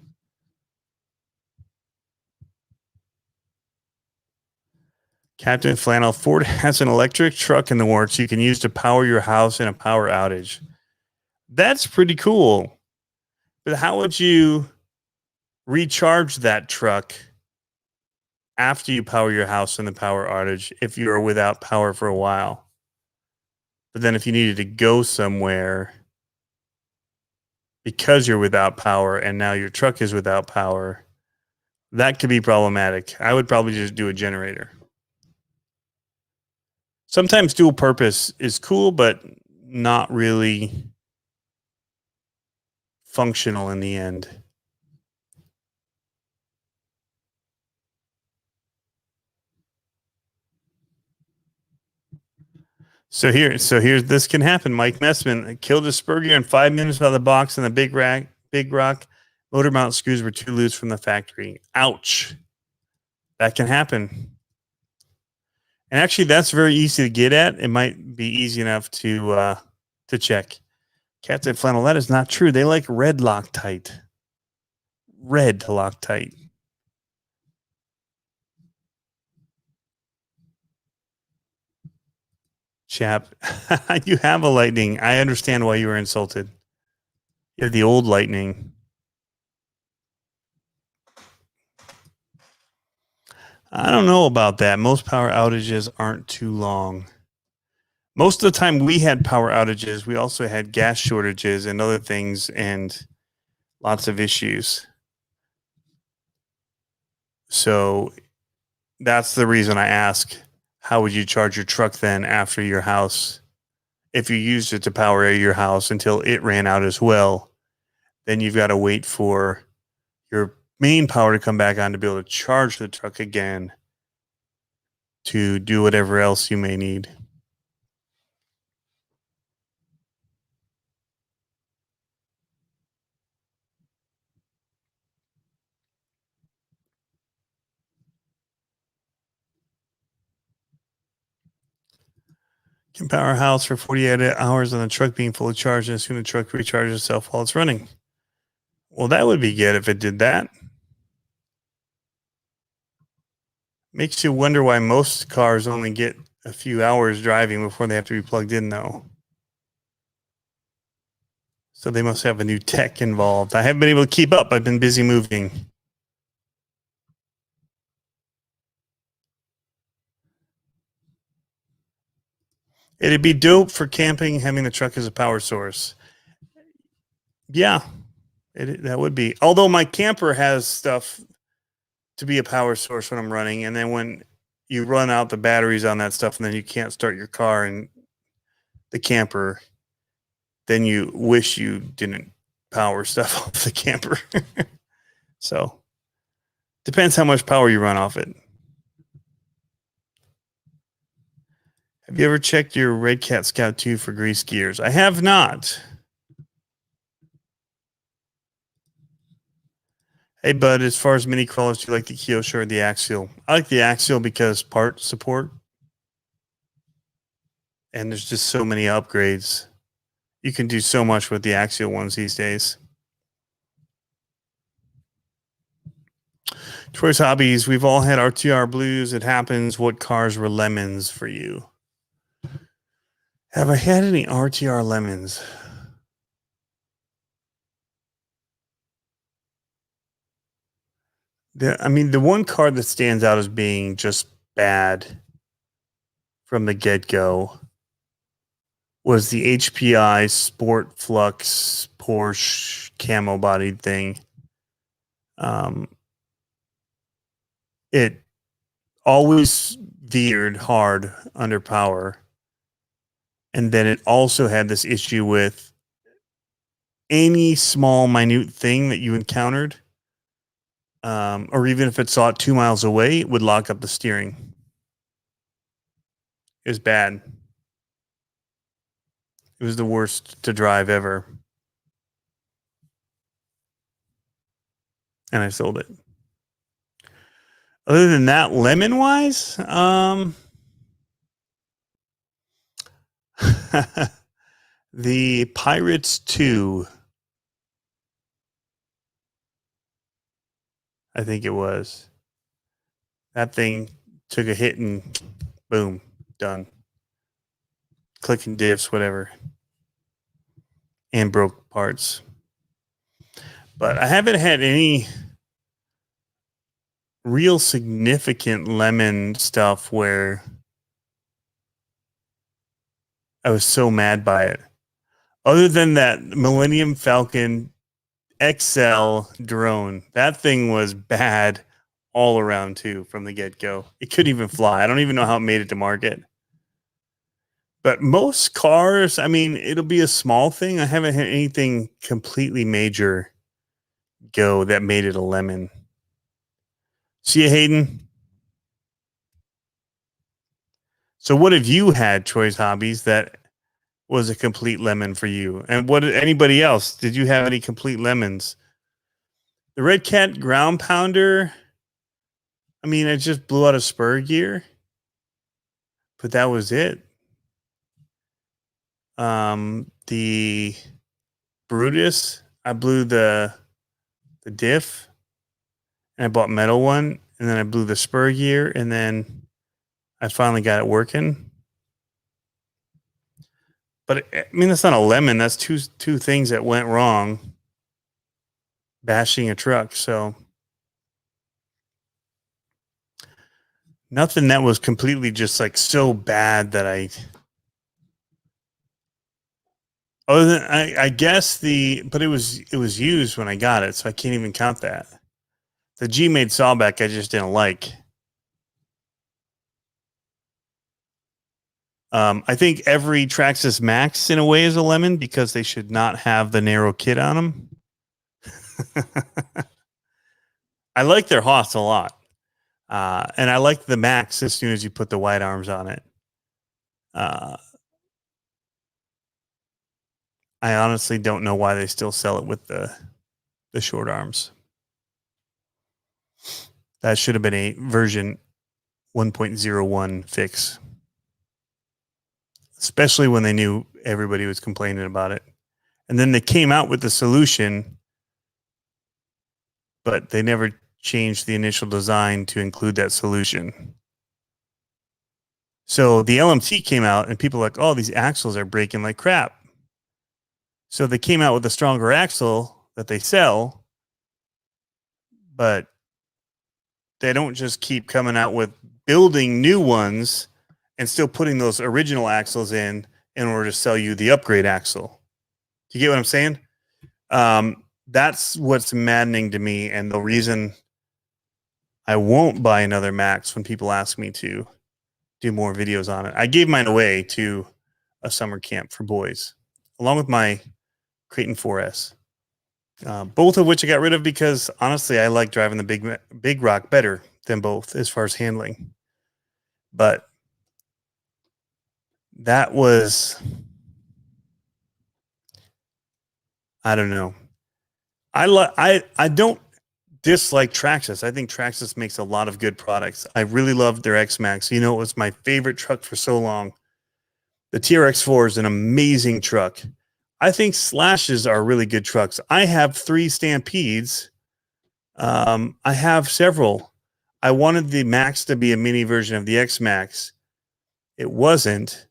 Captain Flannel, Ford has an electric truck in the works you can use to power your house in a power outage. That's pretty cool. But how would you recharge that truck after you power your house in the power outage if you are without power for a while. But then if you needed to go somewhere because you're without power and now your truck is without power, that could be problematic. I would probably just do a generator. Sometimes dual purpose is cool, but not really functional in the end. So here's this can happen. Mike Messman killed a Spurrier in 5 minutes out of the box in the Big Rock. Motor mount screws were too loose from the factory. Ouch. That can happen. And actually, that's very easy to get at. It might be easy enough to check. Captain Flannel, that is not true. They like red Loctite. Red Loctite. Chap, you have a Lightning. I understand why you were insulted. You have the old Lightning. I don't know about that. Most power outages aren't too long. Most of the time we had power outages, we also had gas shortages and other things and lots of issues. So that's the reason I ask, how would you charge your truck then after your house? If you used it to power your house until it ran out as well, then you've got to wait for your main power to come back on to be able to charge the truck again to do whatever else you may need. Can power a house for 48 hours on the truck being fully charged and as soon as the truck recharges itself while it's running. Well, that would be good if it did that. Makes you wonder why most cars only get a few hours driving before they have to be plugged in, though. So they must have a new tech involved. I haven't been able to keep up. I've been busy moving. It'd be dope for camping, having the truck as a power source. Yeah, that would be. Although my camper has stuff to be a power source when I'm running, and then when you run out the batteries on that stuff, and then you can't start your car and the camper, then you wish you didn't power stuff off the camper. So depends how much power you run off it. Have you ever checked your Red Cat Scout 2 for grease gears? I have not. Hey, bud, as far as mini crawlers, do you like the Kyosho or the Axial? I like the Axial because part support. And there's just so many upgrades. You can do so much with the Axial ones these days. Troy's Hobbies, we've all had RTR blues. It happens. What cars were lemons for you? Have I had any RTR lemons? The one car that stands out as being just bad from the get-go was the HPI Sport Flux Porsche camo bodied thing. It always veered hard under power. And then it also had this issue with any small, minute thing that you encountered, or even if it saw it 2 miles away, it would lock up the steering. It was bad. It was the worst to drive ever. And I sold it. Other than that, lemon-wise, the Pirates 2, I think it was. That thing took a hit and boom, done. Clicking diffs, whatever. And broke parts. But I haven't had any real significant lemon stuff where I was so mad by it. Other than that Millennium Falcon XL drone, that thing was bad all around too from the get go. It couldn't even fly. I don't even know how it made it to market. But most cars, I mean, it'll be a small thing. I haven't had anything completely major go that made it a lemon. See you, Hayden. So, what have you had, Troy's Hobbies, that was a complete lemon for you? And what anybody else? Did you have any complete lemons? The Red Cat Ground Pounder. I mean, it just blew out a spur gear, but that was it. The Brutus, I blew the diff, and I bought metal one, and then I blew the spur gear, and then I finally got it working. But I mean, that's not a lemon. That's two things that went wrong. Bashing a truck, so nothing that was completely just like so bad that I. Other than I guess but it was used when I got it, so I can't even count that. The G-Made sawback I just didn't like. I think every Traxxas Max in a way is a lemon because they should not have the narrow kit on them. I like their Haas a lot. And I like the Max as soon as you put the wide arms on it. I honestly don't know why they still sell it with the short arms. That should have been a version 1.01 fix, especially when they knew everybody was complaining about it. And then they came out with the solution, but they never changed the initial design to include that solution. So the LMT came out and people were like, oh, these axles are breaking like crap. So they came out with a stronger axle that they sell, but they don't just keep coming out with building new ones and still putting those original axles in order to sell you the upgrade axle. Do you get what I'm saying? That's what's maddening to me, and the reason I won't buy another Max when people ask me to do more videos on it. I gave mine away to a summer camp for boys, along with my Creighton 4S, both of which I got rid of because honestly, I like driving the big rock better than both as far as handling. But that was, I don't know. I don't dislike Traxxas. I think Traxxas makes a lot of good products. I really loved their X-Max. You know, it was my favorite truck for so long. The TRX4 is an amazing truck. I think Slashes are really good trucks. I have 3 Stampedes. I have several. I wanted the Max to be a mini version of the X-Max. It wasn't.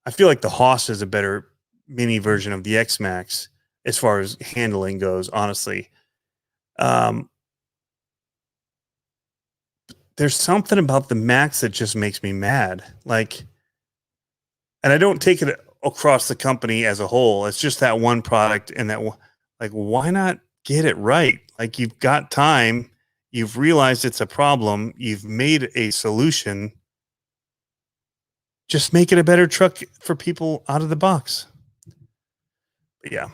I feel like the Haas is a better mini version of the X-Max as far as handling goes, honestly. There's something about the Max that just makes me mad. Like, and I don't take it across the company as a whole. It's just that one product and that, like, why not get it right? Like, you've got time. You've realized it's a problem. You've made a solution. Just make it a better truck for people out of the box. But yeah.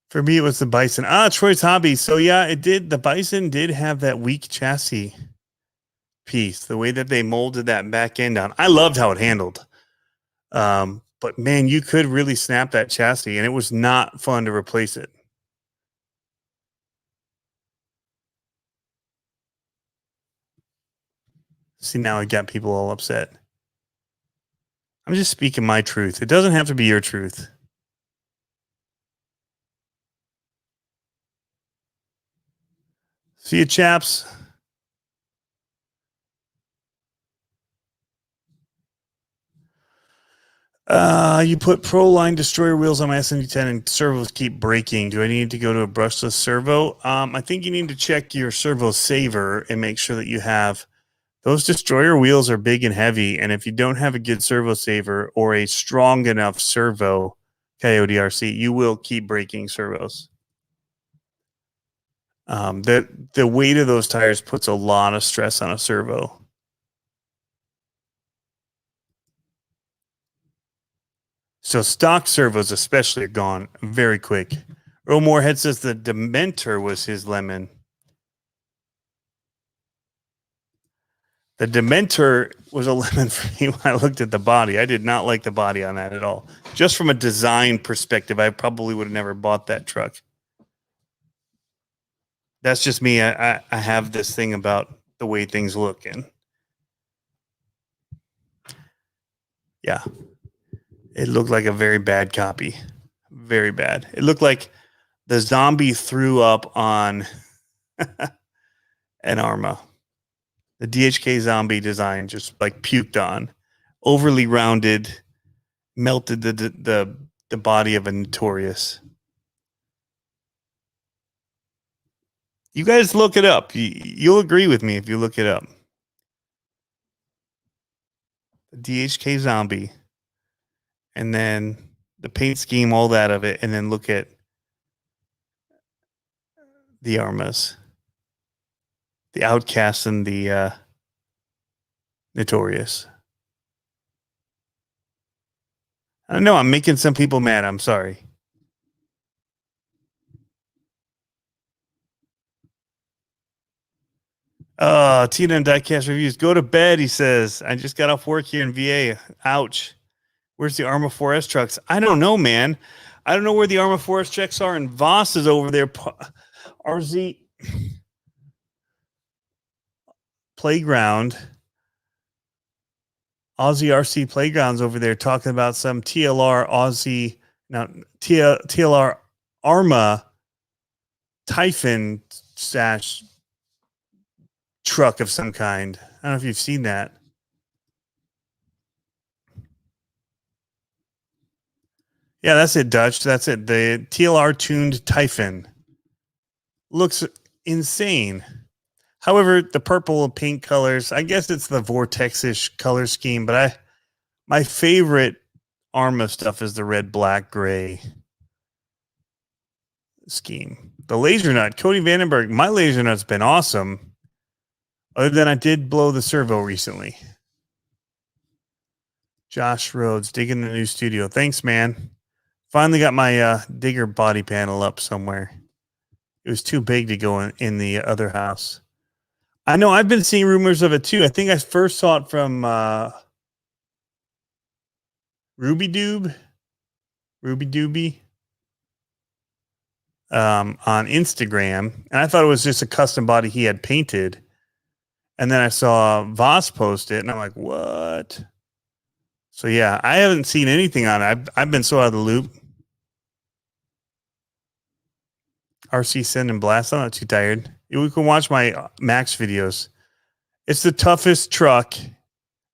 For me, it was the Bison. Troy's Hobby. So yeah, it did. The Bison did have that weak chassis piece. The way that they molded that back end down, I loved how it handled. But man, you could really snap that chassis, and it was not fun to replace it. See, now I got people all upset. I'm just speaking my truth. It doesn't have to be your truth. See you, chaps. You put Pro Line Destroyer wheels on my SND10 and servos keep breaking. Do I need to go to a brushless servo? I think you need to check your servo saver and make sure that you have those Destroyer wheels are big and heavy. And if you don't have a good servo saver or a strong enough servo, Coyote RC, you will keep breaking servos. The weight of those tires puts a lot of stress on a servo. So stock servos especially are gone very quick. Earl Moorhead says the Dementor was his lemon. The Dementor was a lemon for me when I looked at the body. I did not like the body on that at all. Just from a design perspective, I probably would have never bought that truck. That's just me. I have this thing about the way things look. And yeah, it looked like a very bad copy. Very bad. It looked like the zombie threw up on an Arma. The DHK zombie design just like puked on, overly rounded, melted the body of a Notorious. You guys look it up. You'll agree with me if you look it up. The DHK zombie, and then the paint scheme, all that of it, and then look at the Armas, the Outcast, and the Notorious. I don't know. I'm making some people mad. I'm sorry. Tina and Diecast Reviews. Go to bed, he says. I just got off work here in VA. Ouch. Where's the Arma 4S trucks? I don't know, man. I don't know where the Arma 4S trucks are. And Voss is over there. RZ Playground. Aussie RC Playground's over there talking about some TLR Aussie. Now, TLR Arma Typhon stash truck of some kind. I don't know if you've seen that. Yeah, that's it, Dutch. That's it. The TLR tuned Typhon looks insane. However, the purple and pink colors, I guess it's the Vortex-ish color scheme, but my favorite Arma stuff is the red, black, gray scheme. The laser nut, Cody Vandenberg, my laser nut's been awesome. Other than I did blow the servo recently. Josh Rhodes, digging the new studio. Thanks, man. Finally got my digger body panel up somewhere. It was too big to go in the other house. I know I've been seeing rumors of it too. I think I first saw it from Ruby Doobie on Instagram, and I thought it was just a custom body he had painted. And then I saw Voss post it, and I'm like, what? So yeah, I haven't seen anything on it. I've been so out of the loop. RC Send and Blast. I'm not too tired. You can watch my Max videos. It's the toughest truck,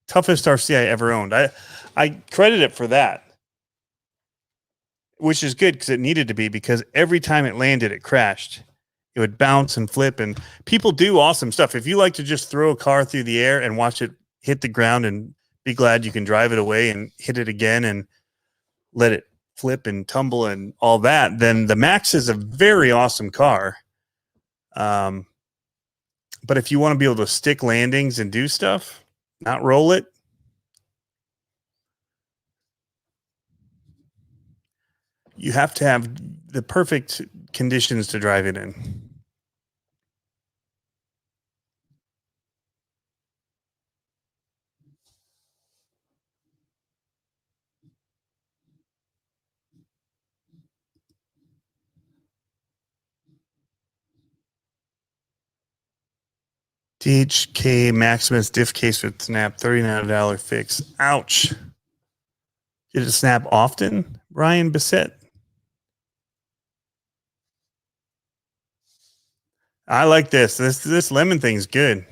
toughest RC I ever owned. I credit it for that, which is good because it needed to be, because every time it landed, it crashed. It would bounce and flip, and people do awesome stuff. If you like to just throw a car through the air and watch it hit the ground and be glad you can drive it away and hit it again and let it flip and tumble and all that, then the Max is a very awesome car. But if you want to be able to stick landings and do stuff, not roll it, you have to have the perfect conditions to drive it in. DHK Maximus diff case with snap, $39 fix. Ouch. Did it snap often, Ryan Bissett? I like this. This lemon thing's good.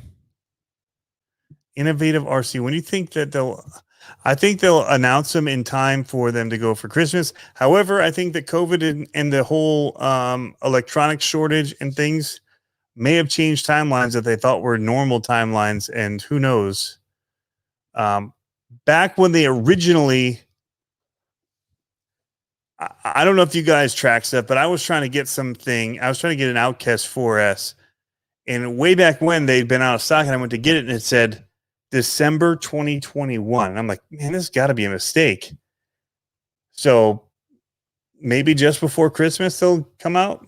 Innovative RC. When do you think that they'll... I think they'll announce them in time for them to go for Christmas. However, I think that COVID and the whole electronic shortage and things may have changed timelines that they thought were normal timelines, and who knows. Um, Back when they originally, I don't know if you guys track stuff, but I was trying to get something. I was trying to get an Outcast 4S, and way back when they'd been out of stock, and I went to get it, and it said December 2021. And I'm like, man, this has got to be a mistake. So maybe just before Christmas they'll come out.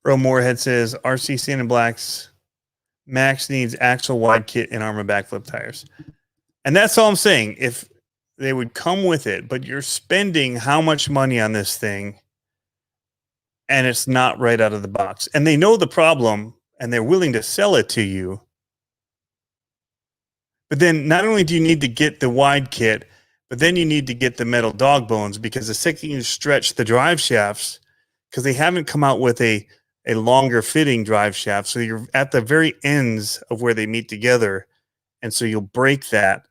Bro Moorhead says RC Sand and Black's Max needs axle wide kit and armor backflip tires. And that's all I'm saying. If they would come with it, but you're spending how much money on this thing and it's not right out of the box. And they know the problem and they're willing to sell it to you. But then not only do you need to get the wide kit, but then you need to get the metal dog bones, because the second you stretch the drive shafts, because they haven't come out with a longer fitting drive shaft. So you're at the very ends of where they meet together. And so you'll break that.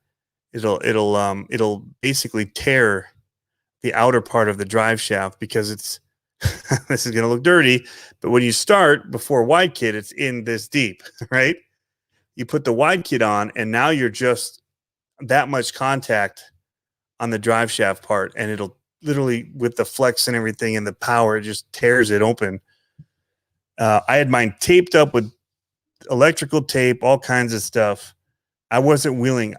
It'll basically tear the outer part of the drive shaft, because it's this is going to look dirty. But when you start before wide kit, it's in this deep, right? You put the wide kit on, and now you're just that much contact on the drive shaft part, and it'll literally, with the flex and everything and the power, it just tears it open. I had mine taped up with electrical tape, all kinds of stuff. I wasn't willing.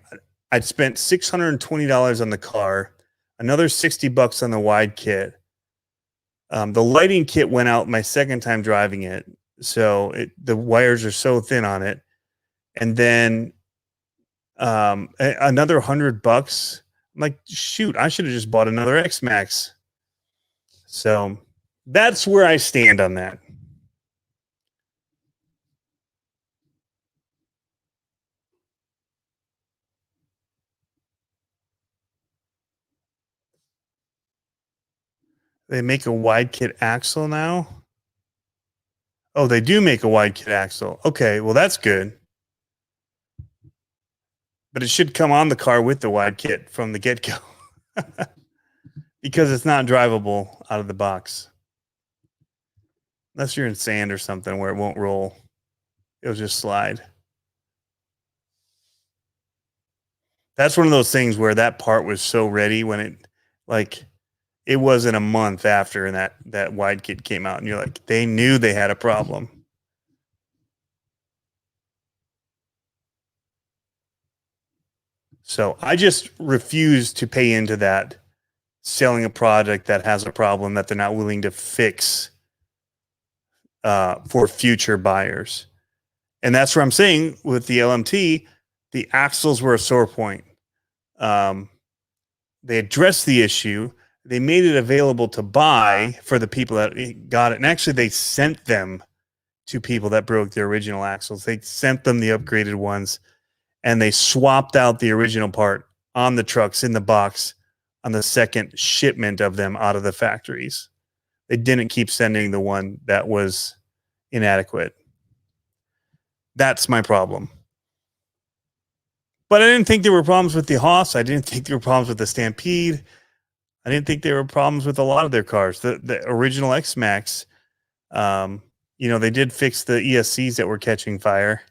I'd spent $620 on the car, another $60 on the wide kit. The lighting kit went out my second time driving it, so the wires are so thin on it. And then another $100. I'm like, shoot, I should have just bought another X-Max. So that's where I stand on that. They make a wide kit axle now. Oh, they do make a wide kit axle. Okay, well, that's good. But it should come on the car with the wide kit from the get-go. Because it's not drivable out of the box. Unless you're in sand or something where it won't roll. It'll just slide. That's one of those things where that part was so ready when it wasn't a month after and that wide kit came out, and you're like, they knew they had a problem. So I just refuse to pay into that, selling a product that has a problem that they're not willing to fix for future buyers. And that's where I'm saying with the LMT, the axles were a sore point. They addressed the issue. They made it available to buy for the people that got it. And actually, they sent them to people that broke the original axles. They sent them the upgraded ones, and they swapped out the original part on the trucks in the box on the second shipment of them out of the factories. They didn't keep sending the one that was inadequate. That's my problem. But I didn't think there were problems with the Haas. I didn't think there were problems with the Stampede. I didn't think there were problems with a lot of their cars. The original X-Max, they did fix the ESCs that were catching fire.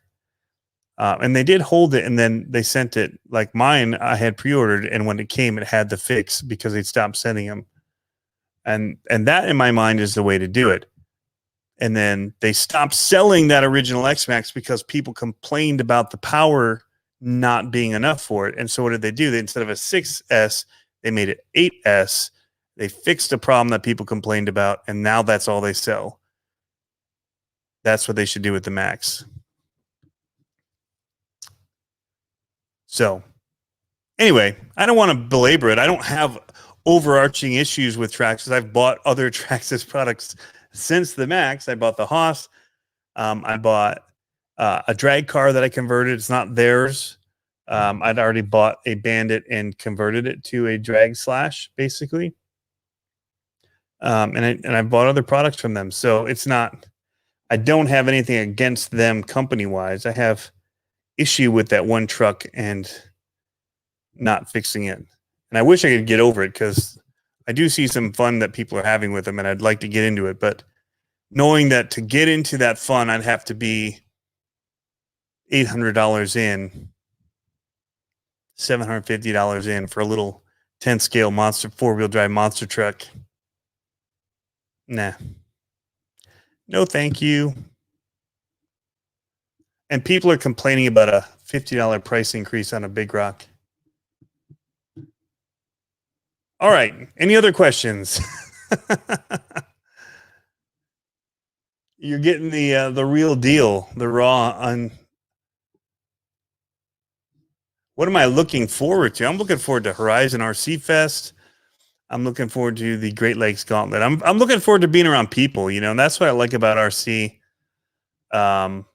And they did hold it, and then they sent it. Like mine, I had pre-ordered, and when it came, it had the fix because they'd stopped sending them. And that, in my mind, is the way to do it. And then they stopped selling that original X-Max because people complained about the power not being enough for it. And so what did they do? Instead of a 6S, they made it 8S. They fixed a problem that people complained about, and now that's all they sell. That's what they should do with the Max. So anyway, I don't want to belabor it. I don't have overarching issues with Traxxas. I've bought other Traxxas products since the Max. I bought the Haas. I bought a drag car that I converted. It's not theirs. I'd already bought a Bandit and converted it to a drag slash, basically. And I bought other products from them. So it's not, I don't have anything against them company wise. I have issue with that one truck and not fixing it. And I wish I could get over it because I do see some fun that people are having with them and I'd like to get into it. But knowing that to get into that fun, I'd have to be $800 in, $750 in for a little 10 scale monster 4-wheel drive monster truck. Nah. No, thank you. And people are complaining about a $50 price increase on a Big Rock. All right. Any other questions? You're getting the real deal, the raw on. What am I looking forward to? I'm looking forward to Horizon RC Fest. I'm looking forward to the Great Lakes Gauntlet. I'm looking forward to being around people, you know, and that's what I like about RC. I'm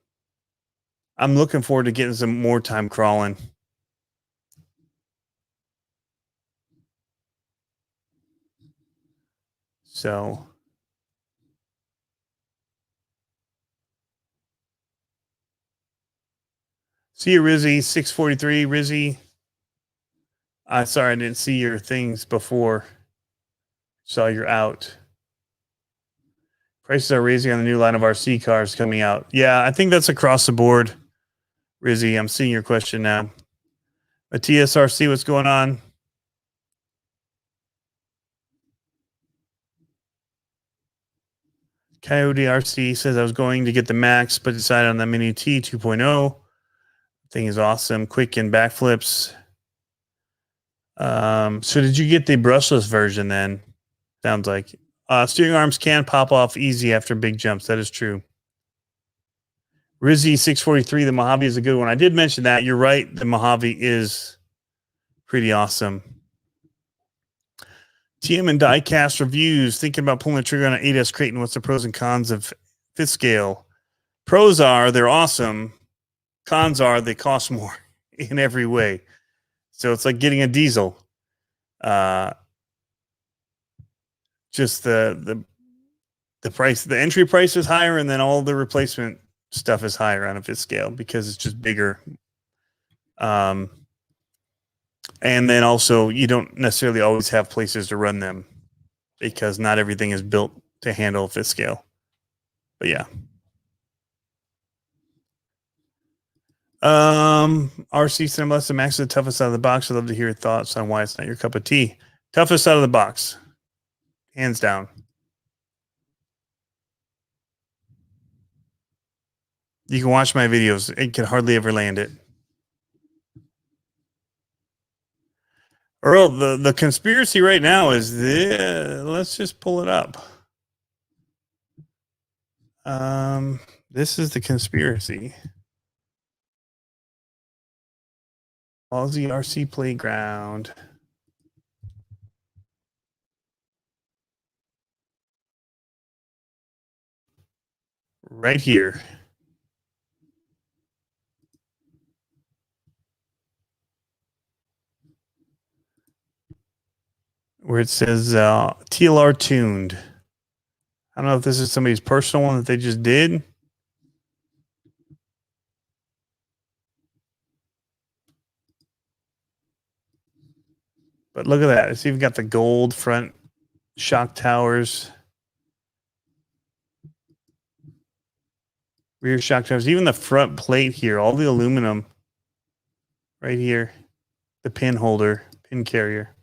looking forward to getting some more time crawling. So see you, Rizzy, 643. Rizzy. Sorry, I didn't see your things before. Saw you're out. Prices are raising on the new line of RC cars coming out. Yeah, I think that's across the board. Rizzy, I'm seeing your question now. Matthias RC, what's going on? Coyote RC says I was going to get the Max, but decided on the Mini T 2.0. Thing is awesome. Quick and backflips. So did you get the brushless version then? Sounds like. Steering arms can pop off easy after big jumps. That is true. Rizzy 643, the Mojave is a good one. I did mention that. You're right. The Mojave is pretty awesome. TM and Diecast reviews. Thinking about pulling the trigger on an 8S Creighton. What's the pros and cons of fifth scale? Pros are they're awesome. Cons are they cost more in every way. So it's like getting a diesel. Just the price, the entry price is higher, and then all the replacement stuff is higher on a fifth scale because it's just bigger. And then also you don't necessarily always have places to run them because not everything is built to handle fifth scale. But yeah. RC Cinema, the Max is the toughest out of the box. I'd love to hear your thoughts on why it's not your cup of tea. Toughest out of the box. Hands down. You can watch my videos. It can hardly ever land it. Earl, the conspiracy right now is let's just pull it up. This is the conspiracy. Aussie RC Playground. Right here. Where it says TLR tuned. I don't know if this is somebody's personal one that they just did. But look at that. It's even got the gold front shock towers. Rear shock towers. Even the front plate here. All the aluminum right here. The pin holder, pin carrier.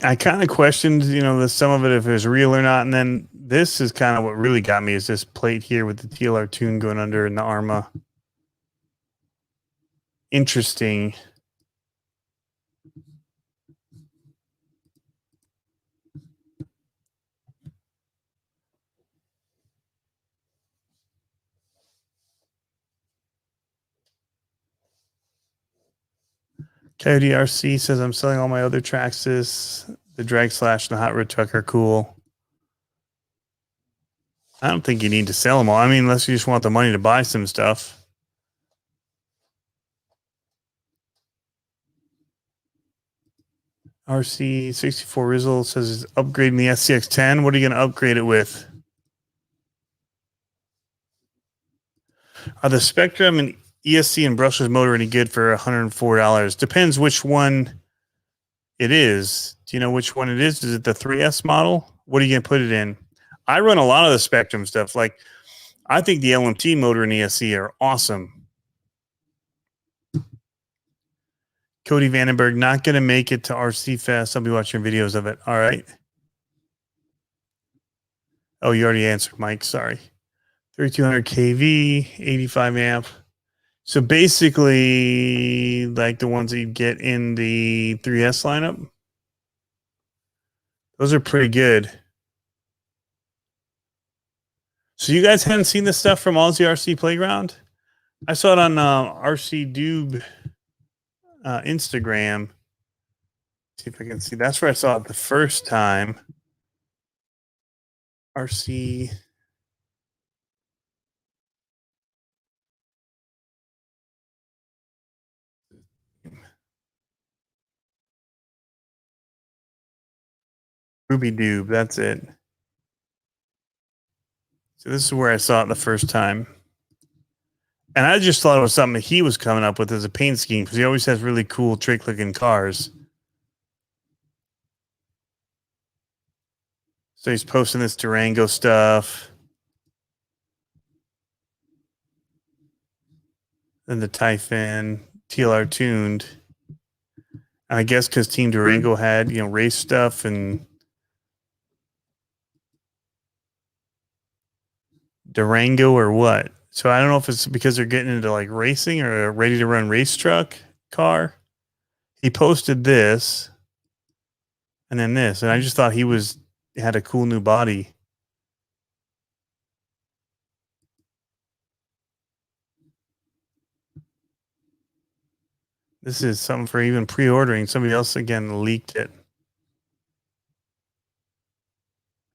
I kind of questioned, you know, some of it if it was real or not, and then this is kind of what really got me is this plate here with the TLR tune going under and the Arma. Interesting. Coyote RC says I'm selling all my other Traxxas. The Drag Slash and the Hot Rod Truck are cool. I don't think you need to sell them all. I mean, unless you just want the money to buy some stuff. RC64 Rizzle says it's upgrading the SCX10. What are you going to upgrade it with? Are the Spectrum and ESC and brushless motor any good for $104? Depends which one it is. Do you know which one it is? Is it the 3S model? What are you going to put it in? I run a lot of the Spectrum stuff. Like, I think the LMT motor and ESC are awesome. Cody Vandenberg, not going to make it to RC Fest. I'll be watching videos of it. All right. Oh, you already answered, Mike. Sorry. 3200 kV, 85 amp. So basically, like the ones that you get in the 3S lineup, those are pretty good. So you guys hadn't seen this stuff from Aussie RC Playground? I saw it on RC Dube Instagram. See if I can see. That's where I saw it the first time. RC. Ruby Dube. That's it. So this is where I saw it the first time. And I just thought it was something that he was coming up with as a paint scheme because he always has really cool trick looking cars. So he's posting this Durango stuff. Then the Typhon, TLR tuned. And I guess because Team Durango had, race stuff and Durango or what. So I don't know if it's because they're getting into like racing or a ready to run race truck car. He posted this and then this. And I just thought he had a cool new body. This is something for even pre-ordering. Somebody else again leaked it.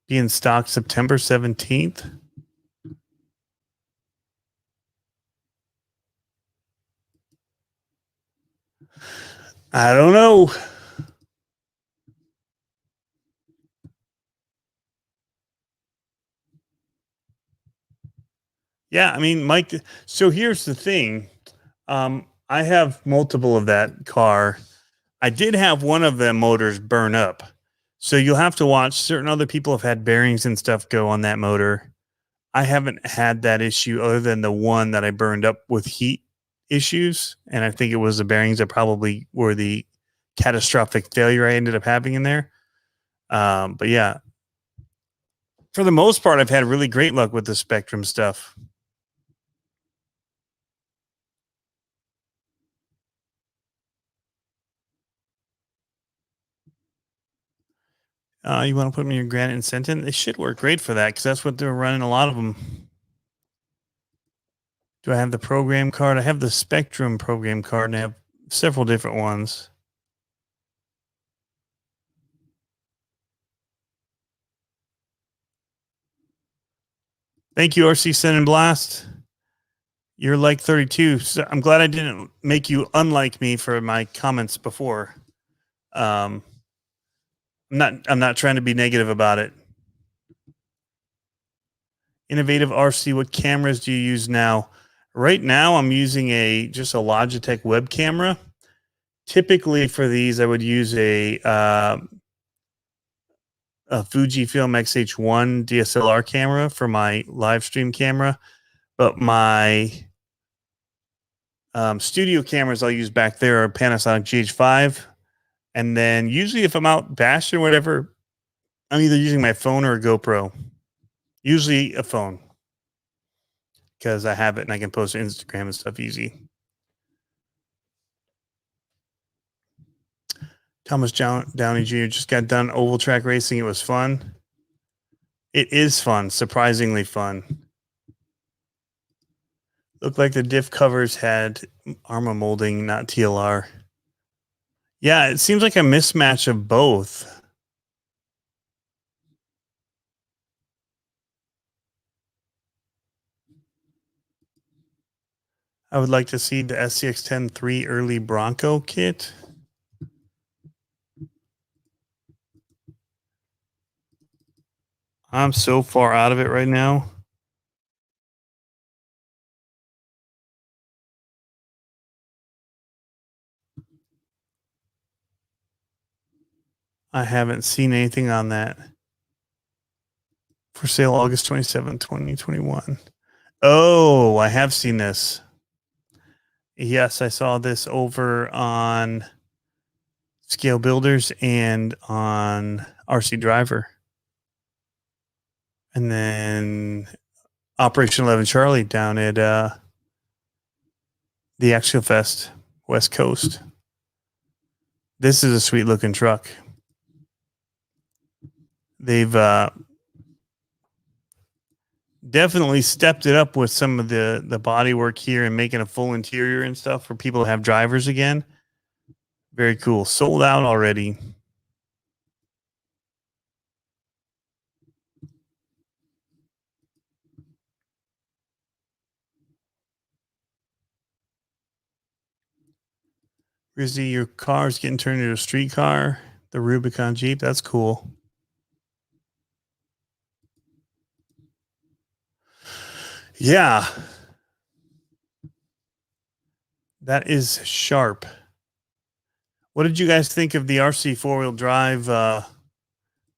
Be in stock September 17th. I don't know. Yeah, I mean, Mike. So here's the thing. I have multiple of that car. I did have one of the motors burn up. So you'll have to watch. Certain other people have had bearings and stuff go on that motor. I haven't had that issue other than the one that I burned up with heat issues. And I think it was the bearings that probably were the catastrophic failure I ended up having in there. But yeah, for the most part, I've had really great luck with the Spectrum stuff. You want to put them in your Granite and Sentin? They should work great for that because that's what they're running a lot of them. Do I have the program card? I have the Spectrum program card and I have several different ones. Thank you, RC Sen and Blast. You're like 32. So I'm glad I didn't make you unlike me for my comments before. I'm not trying to be negative about it. Innovative RC, what cameras do you use now? Right now, I'm using just a Logitech web camera. Typically for these, I would use a Fujifilm X-H1 DSLR camera for my live stream camera, but my studio cameras I'll use back there are Panasonic GH5. And then usually if I'm out bashing or whatever, I'm either using my phone or a GoPro. Usually a phone because I have it and I can post to Instagram and stuff easy. Thomas Downey Jr. just got done oval track racing. It was fun. It is fun, surprisingly fun. Looked like the diff covers had Arma molding, not TLR. Yeah, it seems like a mismatch of both. I would like to see the SCX-10 3 early Bronco kit. I'm so far out of it right now. I haven't seen anything on that. For sale August 27th, 2021. Oh, I have seen this. Yes, I saw this over on Scale Builders and on RC Driver. And then Operation 11 Charlie down at the Axial Fest, West Coast. This is a sweet looking truck. They've definitely stepped it up with some of the body work here and making a full interior and stuff for people to have drivers again. Very cool. Sold out already. Rizzy, your car's getting turned into a street car. The Rubicon Jeep. That's cool. Yeah. That is sharp. What did you guys think of the RC four-wheel drive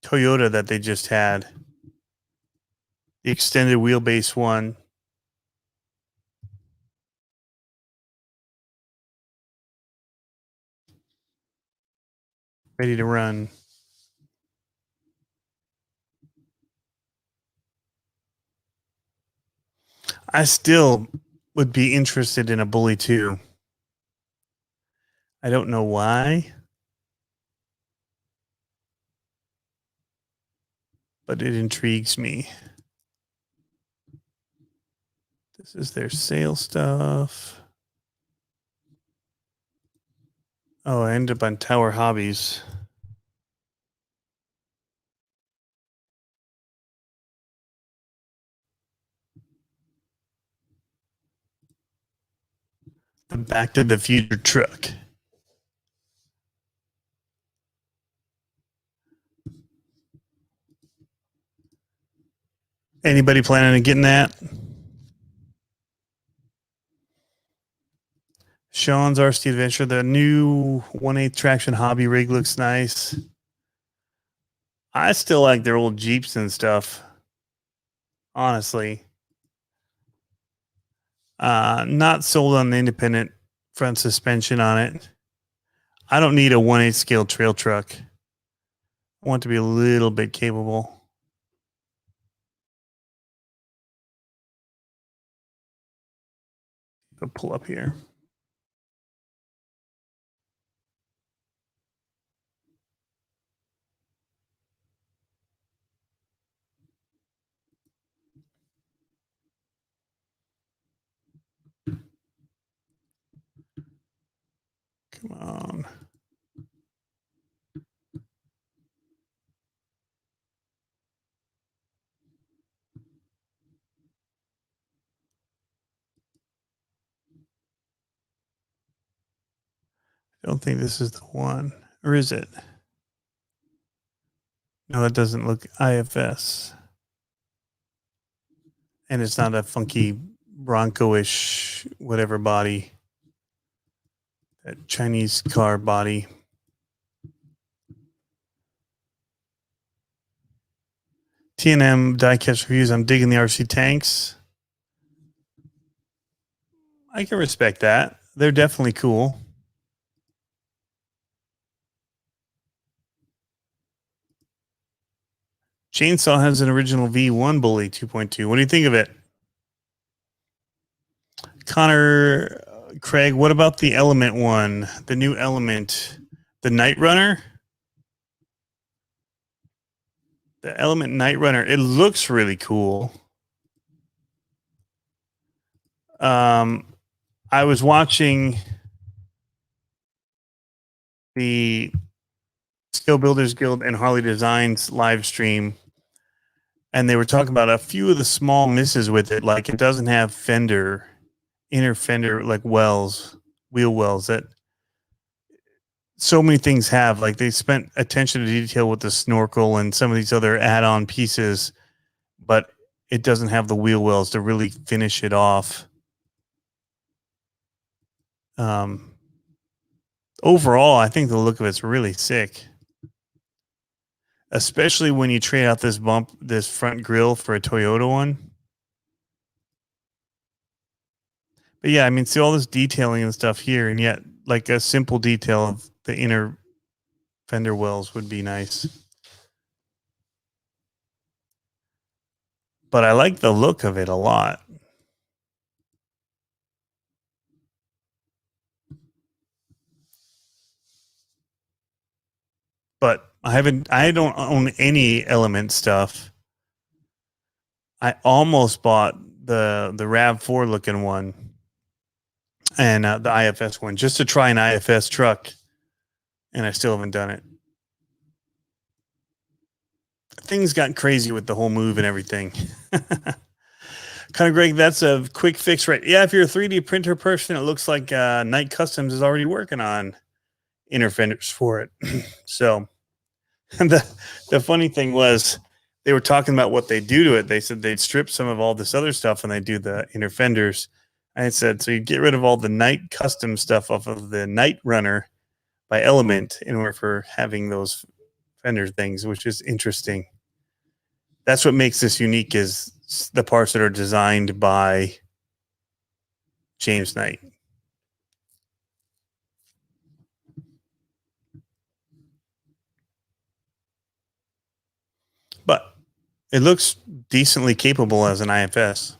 Toyota that they just had? The extended wheelbase one. Ready to run. I still would be interested in a Bully 2. I don't know why, but it intrigues me. This is their sales stuff. Oh, I ended up on Tower Hobbies. The Back to the Future truck. Anybody planning on getting that? Sean's RC Adventure. The new 1/8 traction hobby rig looks nice. I still like their old Jeeps and stuff. Honestly. Not sold on the independent front suspension on it. I don't need a 1/8 scale trail truck. I want to be a little bit capable. I'll pull up here. Come on. I don't think this is the one. Or is it? No, it doesn't look IFS. And it's not a funky Bronco-ish whatever body. That Chinese car body. T&M diecast reviews. I'm digging the RC tanks. I can respect that. They're definitely cool. Chainsaw has an original V1 Bully 2.2. What do you think of it? Connor, Craig, what about the Element one? The new Element, the Night Runner? The Element Night Runner. It looks really cool. I was watching the Skill Builders Guild and Harley Designs live stream, and they were talking about a few of the small misses with it. Like it doesn't have inner fender, like wheel wells that so many things have. Like they spent attention to detail with the snorkel and some of these other add-on pieces but it doesn't have the wheel wells to really finish it off. Overall, I think the look of it's really sick, especially when you trade out this front grille for a Toyota one. But yeah, I mean, see all this detailing and stuff here, and yet like a simple detail of the inner fender wells would be nice. But I like the look of it a lot. But I don't own any Element stuff. I almost bought the RAV4 looking one and the IFS one just to try an IFS truck, and I still haven't done it. Things got crazy with the whole move and everything. Kind of Greg, that's a quick fix, right? Yeah, if you're a 3D printer person, it looks like Night Customs is already working on inner fenders for it. So the funny thing was they were talking about what they do to it. They said they'd strip some of all this other stuff and they do the inner fenders. I said, so you get rid of all the Night Custom stuff off of the Night Runner by Element in order for having those fender things, which is interesting. That's what makes this unique, is the parts that are designed by James Knight. But it looks decently capable as an IFS.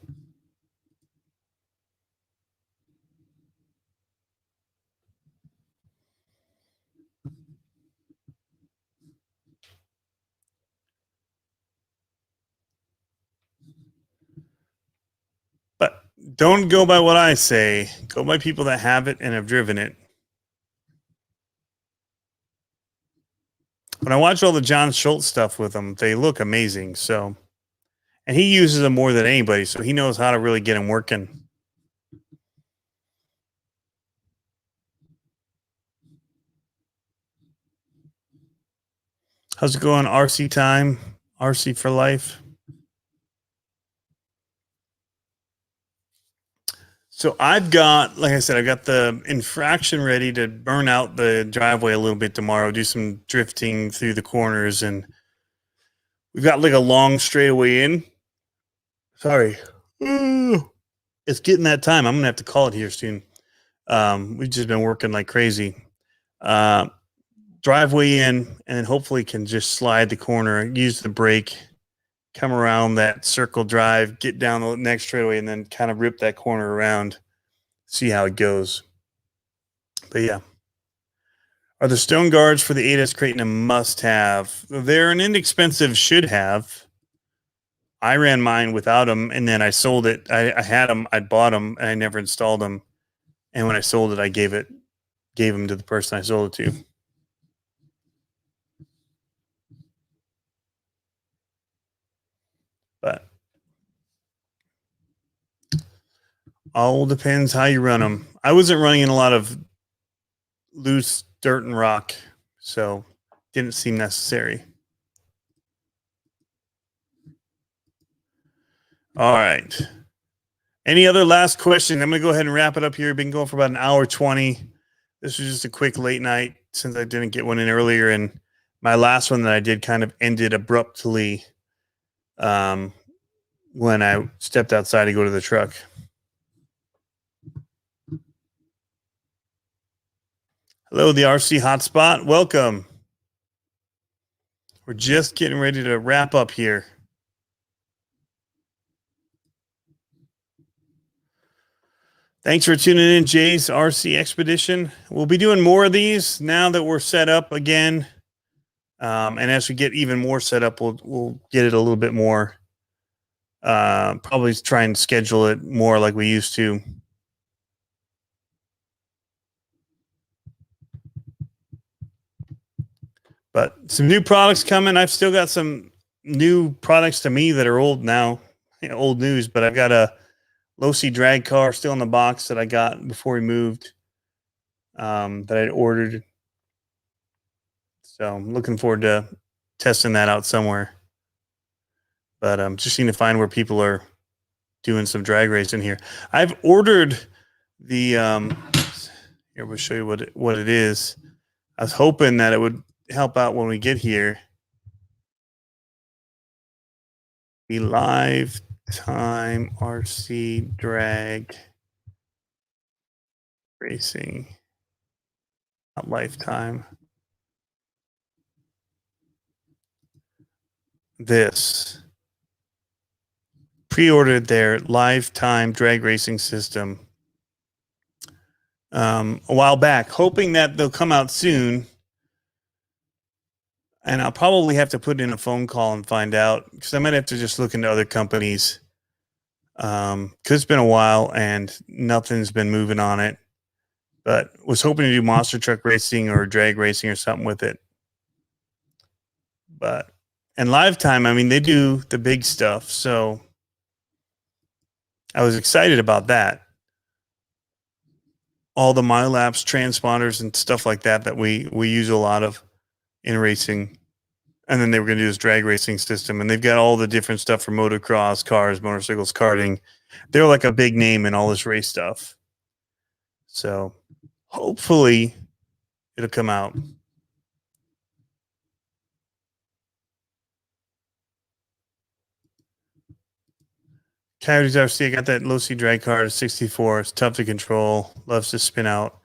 But don't go by what I say. Go by people that have it and have driven it. When I watch all the John Schultz stuff with them, they look amazing. So, and he uses them more than anybody, so he knows how to really get them working. How's it going, RC time? RC for life. So I've got, like I said, I've got the infraction ready to burn out the driveway a little bit tomorrow, do some drifting through the corners, and we've got like a long straightaway in. Sorry. It's getting that time. I'm going to have to call it here soon. We've just been working like crazy. Driveway in, and then hopefully can just slide the corner, use the brake, come around that circle drive, get down the next straightaway, and then kind of rip that corner around, see how it goes. But yeah. Are the stone guards for the 8S Creighton a must-have? They're an inexpensive should-have. I ran mine without them, and then I sold it. I had them, I bought them, and I never installed them. And when I sold it, I gave them to the person I sold it to. But all depends how you run them. I wasn't running in a lot of loose dirt and rock, so didn't seem necessary. All right. Any other last question? I'm going to go ahead and wrap it up here. We've been going for about an hour 20. This was just a quick late night since I didn't get one in earlier, and my last one that I did kind of ended abruptly when I stepped outside to go to the truck. Hello, the RC Hotspot. Welcome. We're just getting ready to wrap up here. Thanks for tuning in, Jay's RC Expedition. We'll be doing more of these now that we're set up again. And as we get even more set up, we'll get it a little bit more. Probably try and schedule it more like we used to. But some new products coming. I've still got some new products to me that are old now, old news. But I've got a Losi drag car still in the box that I got before we moved, that I'd ordered. So I'm looking forward to testing that out somewhere. But I'm just need to find where people are doing some drag racing here. I've ordered the here we'll show you what it is. I was hoping that it would help out when we get here. The Lifetime RC Drag Racing. Not Lifetime. This pre-ordered their Lifetime drag racing system a while back, hoping that they'll come out soon. And I'll probably have to put in a phone call and find out, because I might have to just look into other companies, because it's been a while and nothing's been moving on it. But was hoping to do monster truck racing or drag racing or something with it. But and Lifetime, I mean, they do the big stuff, so I was excited about that. All the Milapse transponders and stuff like that we use a lot of in racing. And then they were going to do this drag racing system, and they've got all the different stuff for motocross, cars, motorcycles, karting. They're like a big name in all this race stuff. So hopefully it'll come out. Coyotes RC, I got that low C drag car, 64. It's tough to control, loves to spin out.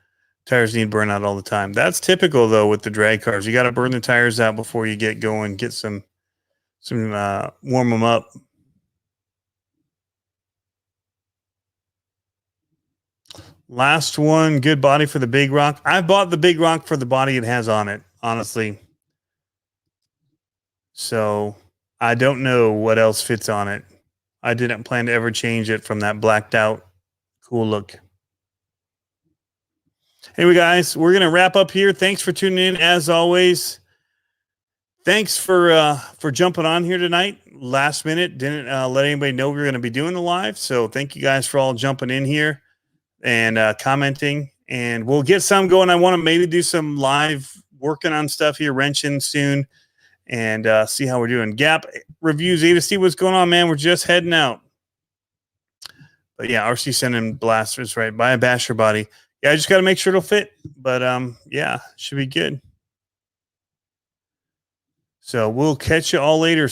Tires need burnout all the time. That's typical though with the drag cars. You got to burn the tires out before you get going. Get some warm them up. Last one, good body for the Big Rock. I bought the Big Rock for the body it has on it, honestly. So I don't know what else fits on it. I didn't plan to ever change it from that blacked out cool look. Anyway, guys, we're going to wrap up here. Thanks for tuning in, as always. Thanks for jumping on here tonight. Last minute, didn't let anybody know we were going to be doing the live. So thank you guys for all jumping in here and commenting. And we'll get some going. I want to maybe do some live working on stuff here, wrenching soon, and see how we're doing. Gap reviews, A to see what's going on, man. We're just heading out. But yeah, RC sending blasters, right? Buy a basher body. Yeah, I just got to make sure it'll fit. But yeah, should be good. So we'll catch you all later.